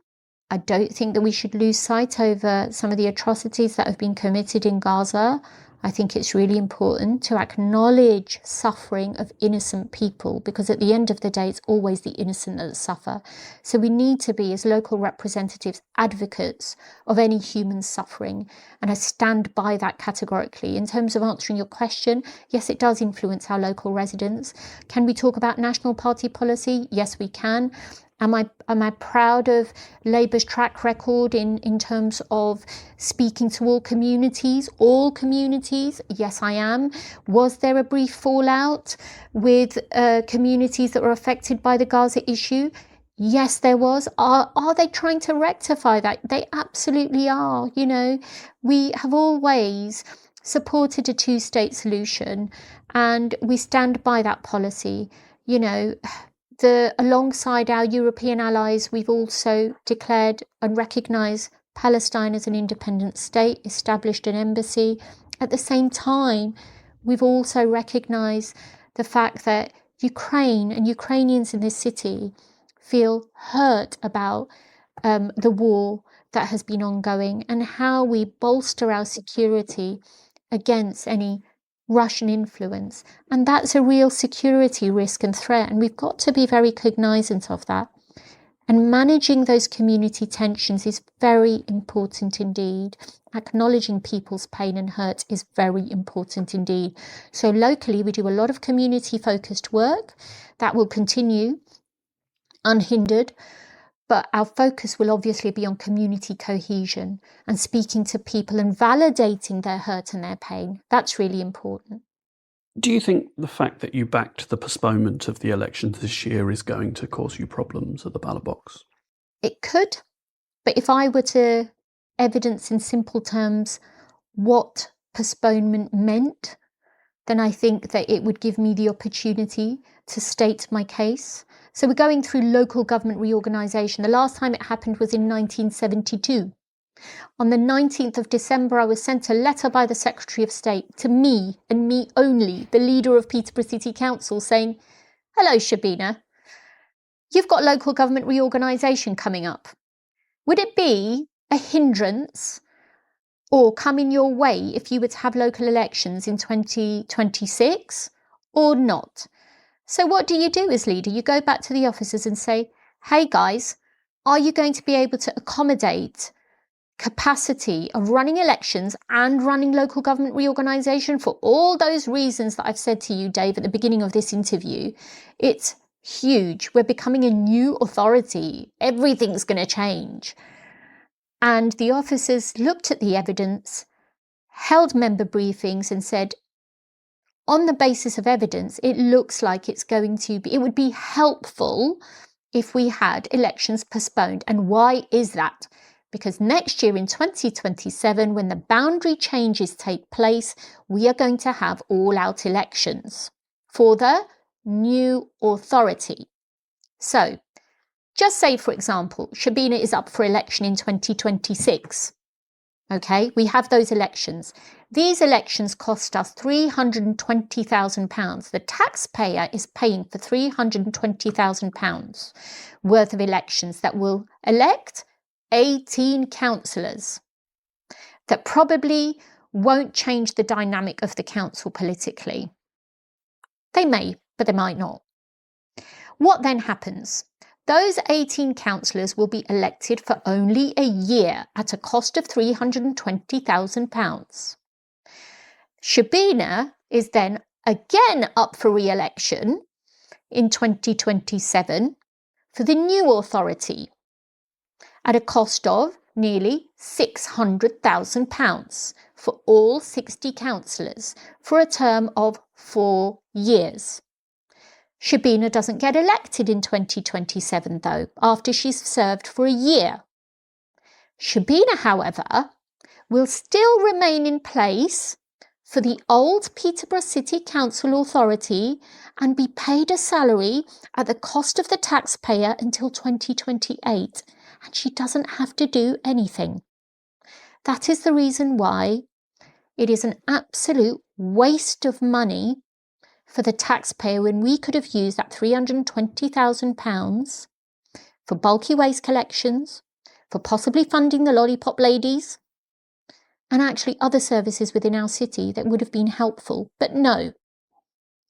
Speaker 2: I don't think that we should lose sight over some of the atrocities that have been committed in Gaza. I think it's really important to acknowledge suffering of innocent people, because at the end of the day, it's always the innocent that suffer. So we need to be, as local representatives, advocates of any human suffering. And I stand by that categorically. In terms of answering your question, yes, it does influence our local residents. Can we talk about national party policy? Yes, we can. Am I proud of Labour's track record in terms of speaking to all communities? All communities? Yes, I am. Was there a brief fallout with communities that were affected by the Gaza issue? Yes, there was. Are they trying to rectify that? They absolutely are. You know, we have always supported a two-state solution, and we stand by that policy. You know, alongside our European allies, we've also declared and recognised Palestine as an independent state, established an embassy. At the same time, we've also recognised the fact that Ukraine and Ukrainians in this city feel hurt about the war that has been ongoing and how we bolster our security against any Russian influence. And that's a real security risk and threat, and we've got to be very cognizant of that. And managing those community tensions is very important indeed. Acknowledging people's pain and hurt is very important indeed. So locally, we do a lot of community-focused work that will continue unhindered, but our focus will obviously be on community cohesion and speaking to people and validating their hurt and their pain. That's really important.
Speaker 1: Do you think the fact that you backed the postponement of the elections this year is going to cause you problems at the ballot box?
Speaker 2: It could, but if I were to evidence in simple terms what postponement meant, then I think that it would give me the opportunity to state my case. So we're going through local government reorganisation. The last time it happened was in 1972. On the 19th of December, I was sent a letter by the Secretary of State to me and me only, the leader of Peterborough City Council, saying, "Hello, Shabina. You've got local government reorganisation coming up. Would it be a hindrance or come in your way if you were to have local elections in 2026 or not?" So what do you do as leader? You go back to the officers and say, "Hey guys, are you going to be able to accommodate capacity of running elections and running local government reorganisation for all those reasons that I've said to you, Dave, at the beginning of this interview?" It's huge. We're becoming a new authority. Everything's going to change. And the officers looked at the evidence, held member briefings and said, on the basis of evidence, it looks like it would be helpful if we had elections postponed. And why is that? Because next year in 2027, when the boundary changes take place, we are going to have all-out elections for the new authority. So, just say, for example, Shabina is up for election in 2026. Okay, we have those elections. These elections cost us £320,000. The taxpayer is paying for £320,000 worth of elections that will elect 18 councillors that probably won't change the dynamic of the council politically. They may, but they might not. What then happens? Those 18 councillors will be elected for only a year at a cost of £320,000. Shabina is then again up for re-election in 2027 for the new authority at a cost of nearly £600,000 for all 60 councillors for a term of 4 years. Shabina doesn't get elected in 2027 though, after she's served for a year. Shabina, however, will still remain in place for the old Peterborough City Council authority and be paid a salary at the cost of the taxpayer until 2028, and she doesn't have to do anything. That is the reason why it is an absolute waste of money for the taxpayer when we could have used that £320,000 for bulky waste collections, for possibly funding the lollipop ladies, and actually other services within our city that would have been helpful. But no,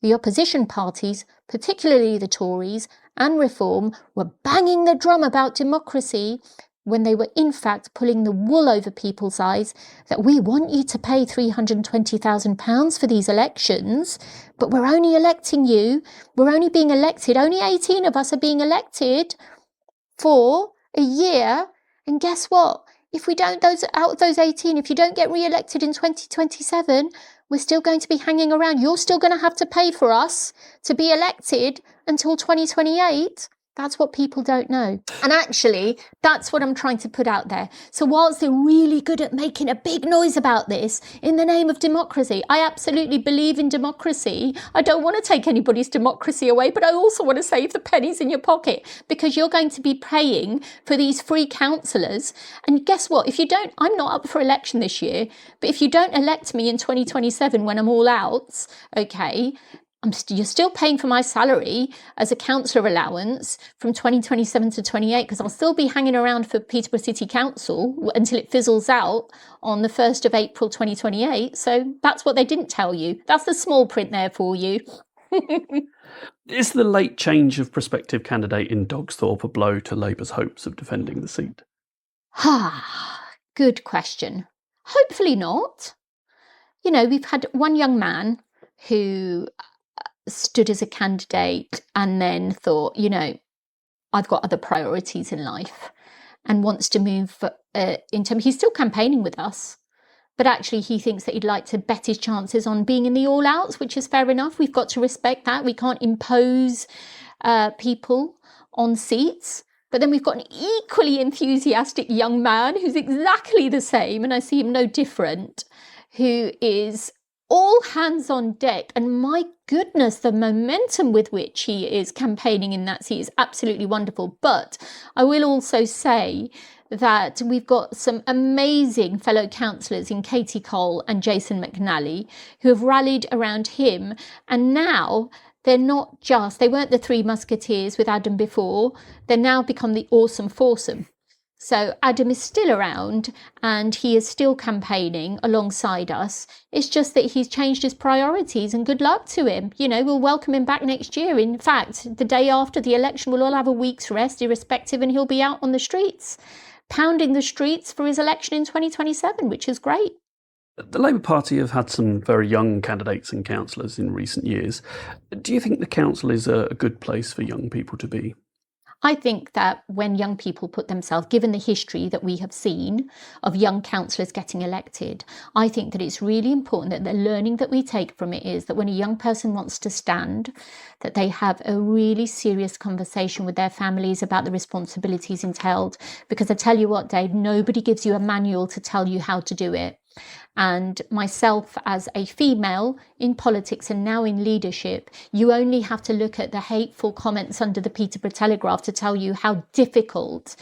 Speaker 2: the opposition parties, particularly the Tories and Reform, were banging the drum about democracy when they were in fact pulling the wool over people's eyes that we want you to pay £320,000 for these elections, but we're only electing you, we're only being elected, only 18 of us are being elected for a year, and guess what? If we don't, out of those 18, if you don't get re-elected in 2027, we're still going to be hanging around. You're still going to have to pay for us to be elected until 2028. That's what people don't know. And actually, that's what I'm trying to put out there. So whilst they're really good at making a big noise about this in the name of democracy, I absolutely believe in democracy. I don't want to take anybody's democracy away, but I also want to save the pennies in your pocket, because you're going to be paying for these free councillors. And guess what? If you don't, I'm not up for election this year, but if you don't elect me in 2027 when I'm all out, okay, you're still paying for my salary as a councillor allowance from 2027 to 28, because I'll still be hanging around for Peterborough City Council until it fizzles out on the 1st of April 2028. So that's what they didn't tell you. That's the small print there for you.
Speaker 1: Is the late change of prospective candidate in Dogsthorpe a blow to Labour's hopes of defending the seat?
Speaker 2: Good question. Hopefully not. We've had one young man who stood as a candidate and then thought, I've got other priorities in life, and wants to move he's still campaigning with us, but actually he thinks that he'd like to bet his chances on being in the all outs, which is fair enough. We've got to respect that. We can't impose people on seats. But then we've got an equally enthusiastic young man who's exactly the same, and I see him no different, who is all hands on deck. And my goodness, the momentum with which he is campaigning in that seat is absolutely wonderful. But I will also say that we've got some amazing fellow councillors in Katie Cole and Jason McNally who have rallied around him. And now they weren't the Three Musketeers with Adam before. They're now become the Awesome Foursome. So Adam is still around and he is still campaigning alongside us. It's just that he's changed his priorities, and good luck to him. We'll welcome him back next year. In fact, the day after the election, we'll all have a week's rest irrespective, and he'll be out on the streets, pounding the streets for his election in 2027, which is great.
Speaker 1: The Labour Party have had some very young candidates and councillors in recent years. Do you think the council is a good place for young people to be?
Speaker 2: I think that when young people put themselves, given the history that we have seen of young councillors getting elected, I think that it's really important that the learning that we take from it is that when a young person wants to stand, that they have a really serious conversation with their families about the responsibilities entailed. Because I tell you what, Dave, nobody gives you a manual to tell you how to do it. And myself as a female in politics and now in leadership, you only have to look at the hateful comments under the Peterborough Telegraph to tell you how difficult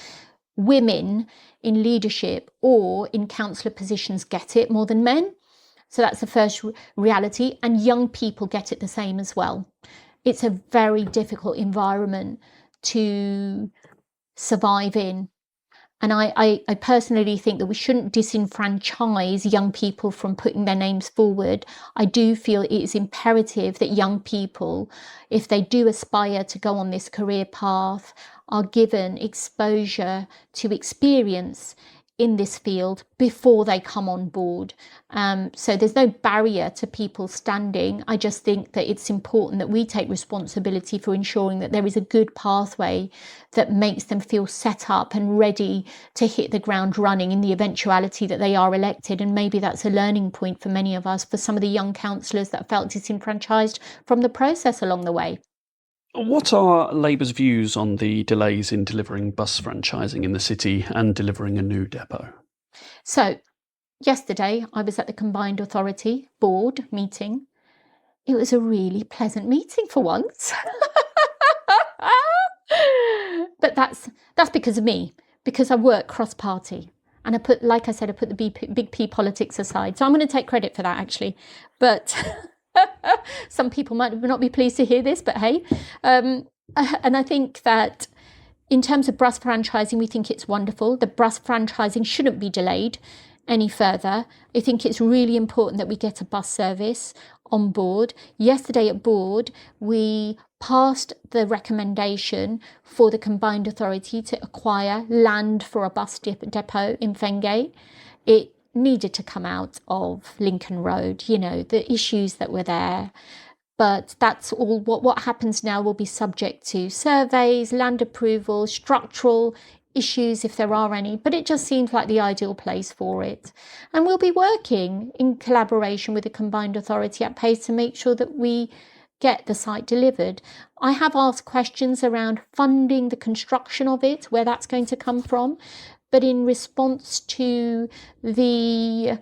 Speaker 2: women in leadership or in councillor positions get it more than men. So that's the first reality. And young people get it the same as well. It's a very difficult environment to survive in. And I personally think that we shouldn't disenfranchise young people from putting their names forward. I do feel it is imperative that young people, if they do aspire to go on this career path, are given exposure to experience in this field before they come on board. So there's no barrier to people standing. I just think that it's important that we take responsibility for ensuring that there is a good pathway that makes them feel set up and ready to hit the ground running in the eventuality that they are elected. And maybe that's a learning point for many of us, for some of the young councillors that felt disenfranchised from the process along the way.
Speaker 1: What are Labour's views on the delays in delivering bus franchising in the city and delivering a new depot?
Speaker 2: So, yesterday I was at the Combined Authority board meeting. It was a really pleasant meeting for once. But that's because of me, because I work cross-party. And I put the big P politics aside. So I'm going to take credit for that, actually. But some people might not be pleased to hear this, but hey. And I think that in terms of bus franchising, we think it's wonderful. The bus franchising shouldn't be delayed any further. I think it's really important that we get a bus service on board. Yesterday at board, we passed the recommendation for the Combined Authority to acquire land for a bus depot in Fengate. It needed to come out of Lincoln Road, the issues that were there. But that's all. What happens now will be subject to surveys, land approval, structural issues if there are any, but it just seems like the ideal place for it. And we'll be working in collaboration with the Combined Authority at pace to make sure that we get the site delivered. I have asked questions around funding the construction of it, where that's going to come from. But in response to the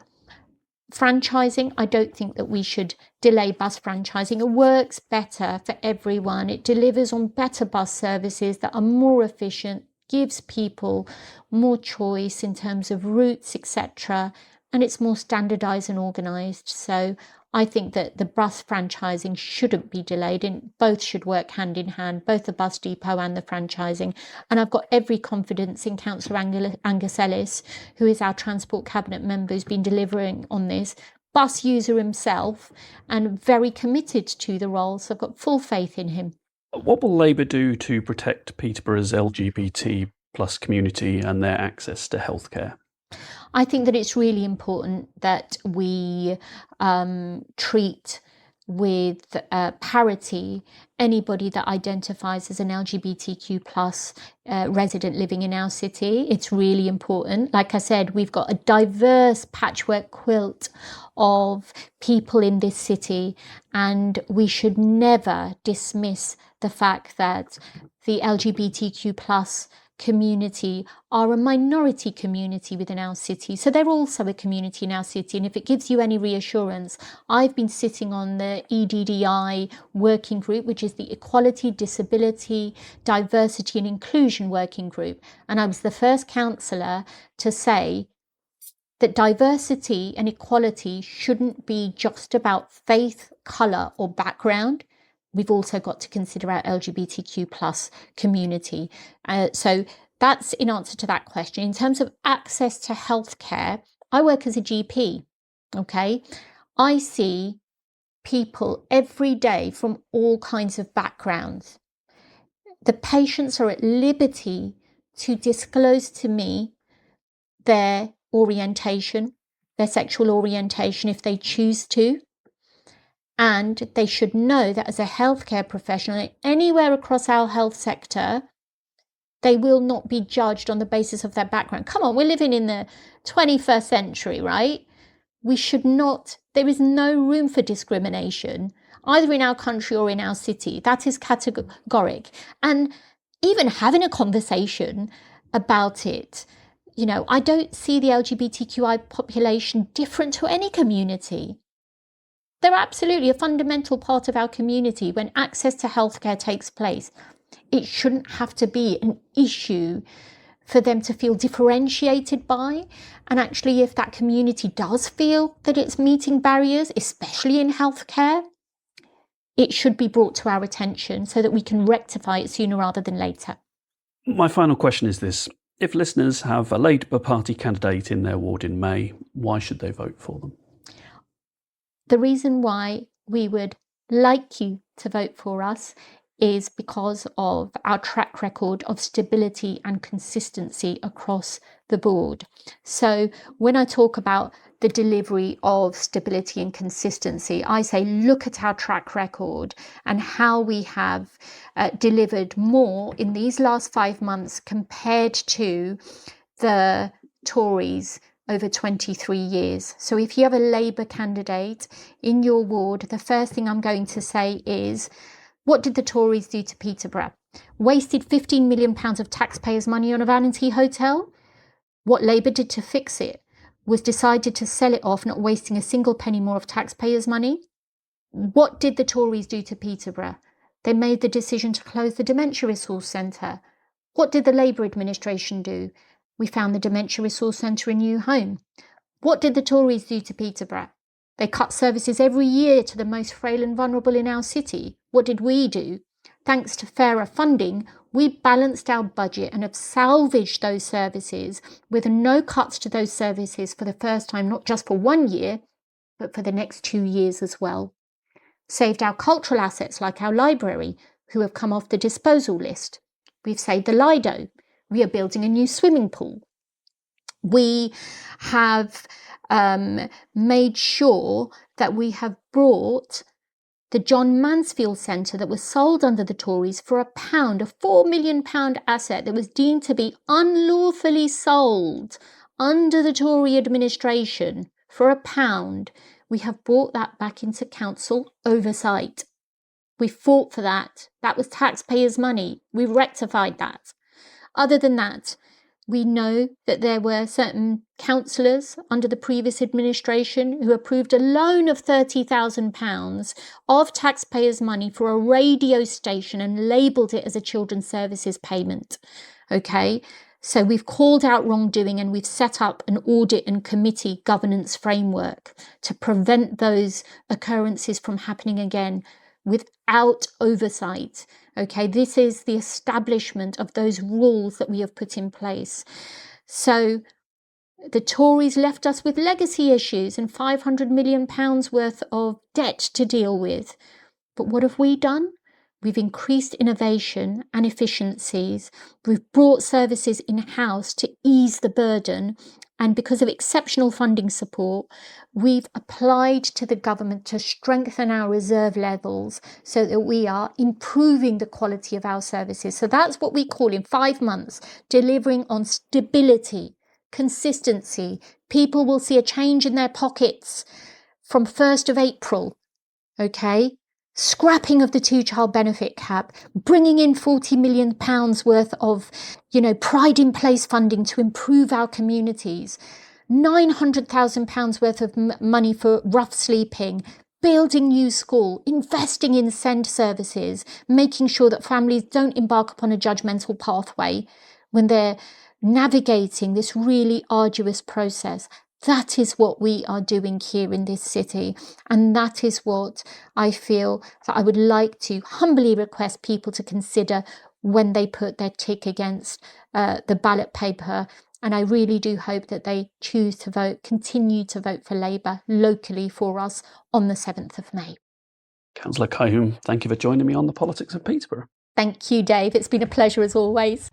Speaker 2: franchising, I don't think that we should delay bus franchising. It works better for everyone. It delivers on better bus services that are more efficient, gives people more choice in terms of routes, etc. And it's more standardised and organised. So I think that the bus franchising shouldn't be delayed, and both should work hand in hand, both the bus depot and the franchising. And I've got every confidence in Councillor Angus Ellis, who is our Transport Cabinet member, who's been delivering on this, bus user himself, and very committed to the role. So I've got full faith in him.
Speaker 1: What will Labour do to protect Peterborough's LGBT plus community and their access to healthcare?
Speaker 2: I think that it's really important that we treat with parity anybody that identifies as an LGBTQ plus resident living in our city. It's really important. Like I said, we've got a diverse patchwork quilt of people in this city, and we should never dismiss the fact that the LGBTQ plus community are a minority community within our city. So they're also a community in our city. And if it gives you any reassurance, I've been sitting on the EDDI working group, which is the Equality, Disability, Diversity and Inclusion working group. And I was the first councillor to say that diversity and equality shouldn't be just about faith, colour or background. We've also got to consider our LGBTQ plus community. So that's in answer to that question. In terms of access to healthcare, I work as a GP, okay? I see people every day from all kinds of backgrounds. The patients are at liberty to disclose to me their orientation, their sexual orientation, if they choose to. And they should know that as a healthcare professional, anywhere across our health sector, they will not be judged on the basis of their background. Come on, we're living in the 21st century, right? We should not, there is no room for discrimination, either in our country or in our city. That is categoric. And even having a conversation about it, you know, I don't see the LGBTQI population different to any community. They're absolutely a fundamental part of our community. When access to healthcare takes place, it shouldn't have to be an issue for them to feel differentiated by. And actually, if that community does feel that it's meeting barriers, especially in healthcare, it should be brought to our attention so that we can rectify it sooner rather than later.
Speaker 1: My final question is this. If listeners have a Labour Party candidate in their ward in May, why should they vote for them?
Speaker 2: The reason why we would like you to vote for us is because of our track record of stability and consistency across the board. So when I talk about the delivery of stability and consistency, I say look at our track record and how we have delivered more in these last 5 months compared to the Tories over 23 years. So if you have a Labour candidate in your ward, the first thing I'm going to say is, what did the Tories do to Peterborough? Wasted £15 million of taxpayers' money on a vanity hotel? What Labour did to fix it was decided to sell it off, not wasting a single penny more of taxpayers' money. What did the Tories do to Peterborough? They made the decision to close the Dementia Resource Centre. What did the Labour administration do? We found the Dementia Resource Centre a new home. What did the Tories do to Peterborough? They cut services every year to the most frail and vulnerable in our city. What did we do? Thanks to fairer funding, we balanced our budget and have salvaged those services with no cuts to those services for the first time, not just for 1 year, but for the next 2 years as well. Saved our cultural assets like our library, who have come off the disposal list. We've saved the Lido. We are building a new swimming pool. We have made sure that we have brought the John Mansfield Centre that was sold under the Tories for £1, a £4 million asset that was deemed to be unlawfully sold under the Tory administration for £1. We have brought that back into council oversight. We fought for that. That was taxpayers' money. We rectified that. Other than that, we know that there were certain councillors under the previous administration who approved a loan of £30,000 of taxpayers' money for a radio station and labelled it as a children's services payment. Okay, So we've called out wrongdoing and we've set up an audit and committee governance framework to prevent those occurrences from happening again without oversight. Okay, this is the establishment of those rules that we have put in place. So the Tories left us with legacy issues and £500 million worth of debt to deal with. But what have we done? We've increased innovation and efficiencies. We've brought services in-house to ease the burden. And because of exceptional funding support, we've applied to the government to strengthen our reserve levels so that we are improving the quality of our services. So that's what we call, in 5 months, delivering on stability, consistency. People will see a change in their pockets from 1st of April. Okay? Scrapping of the 2-child benefit cap, bringing in £40 million worth of, pride in place funding to improve our communities, £900,000 worth of money for rough sleeping, building new school, investing in SEND services, making sure that families don't embark upon a judgmental pathway when they're navigating this really arduous process. That is what we are doing here in this city. And that is what I feel that I would like to humbly request people to consider when they put their tick against the ballot paper. And I really do hope that they choose to vote, continue to vote for Labour locally for us on the 7th of May.
Speaker 1: Councillor Qayyum, thank you for joining me on the Politics of Peterborough.
Speaker 2: Thank you, Dave. It's been a pleasure as always.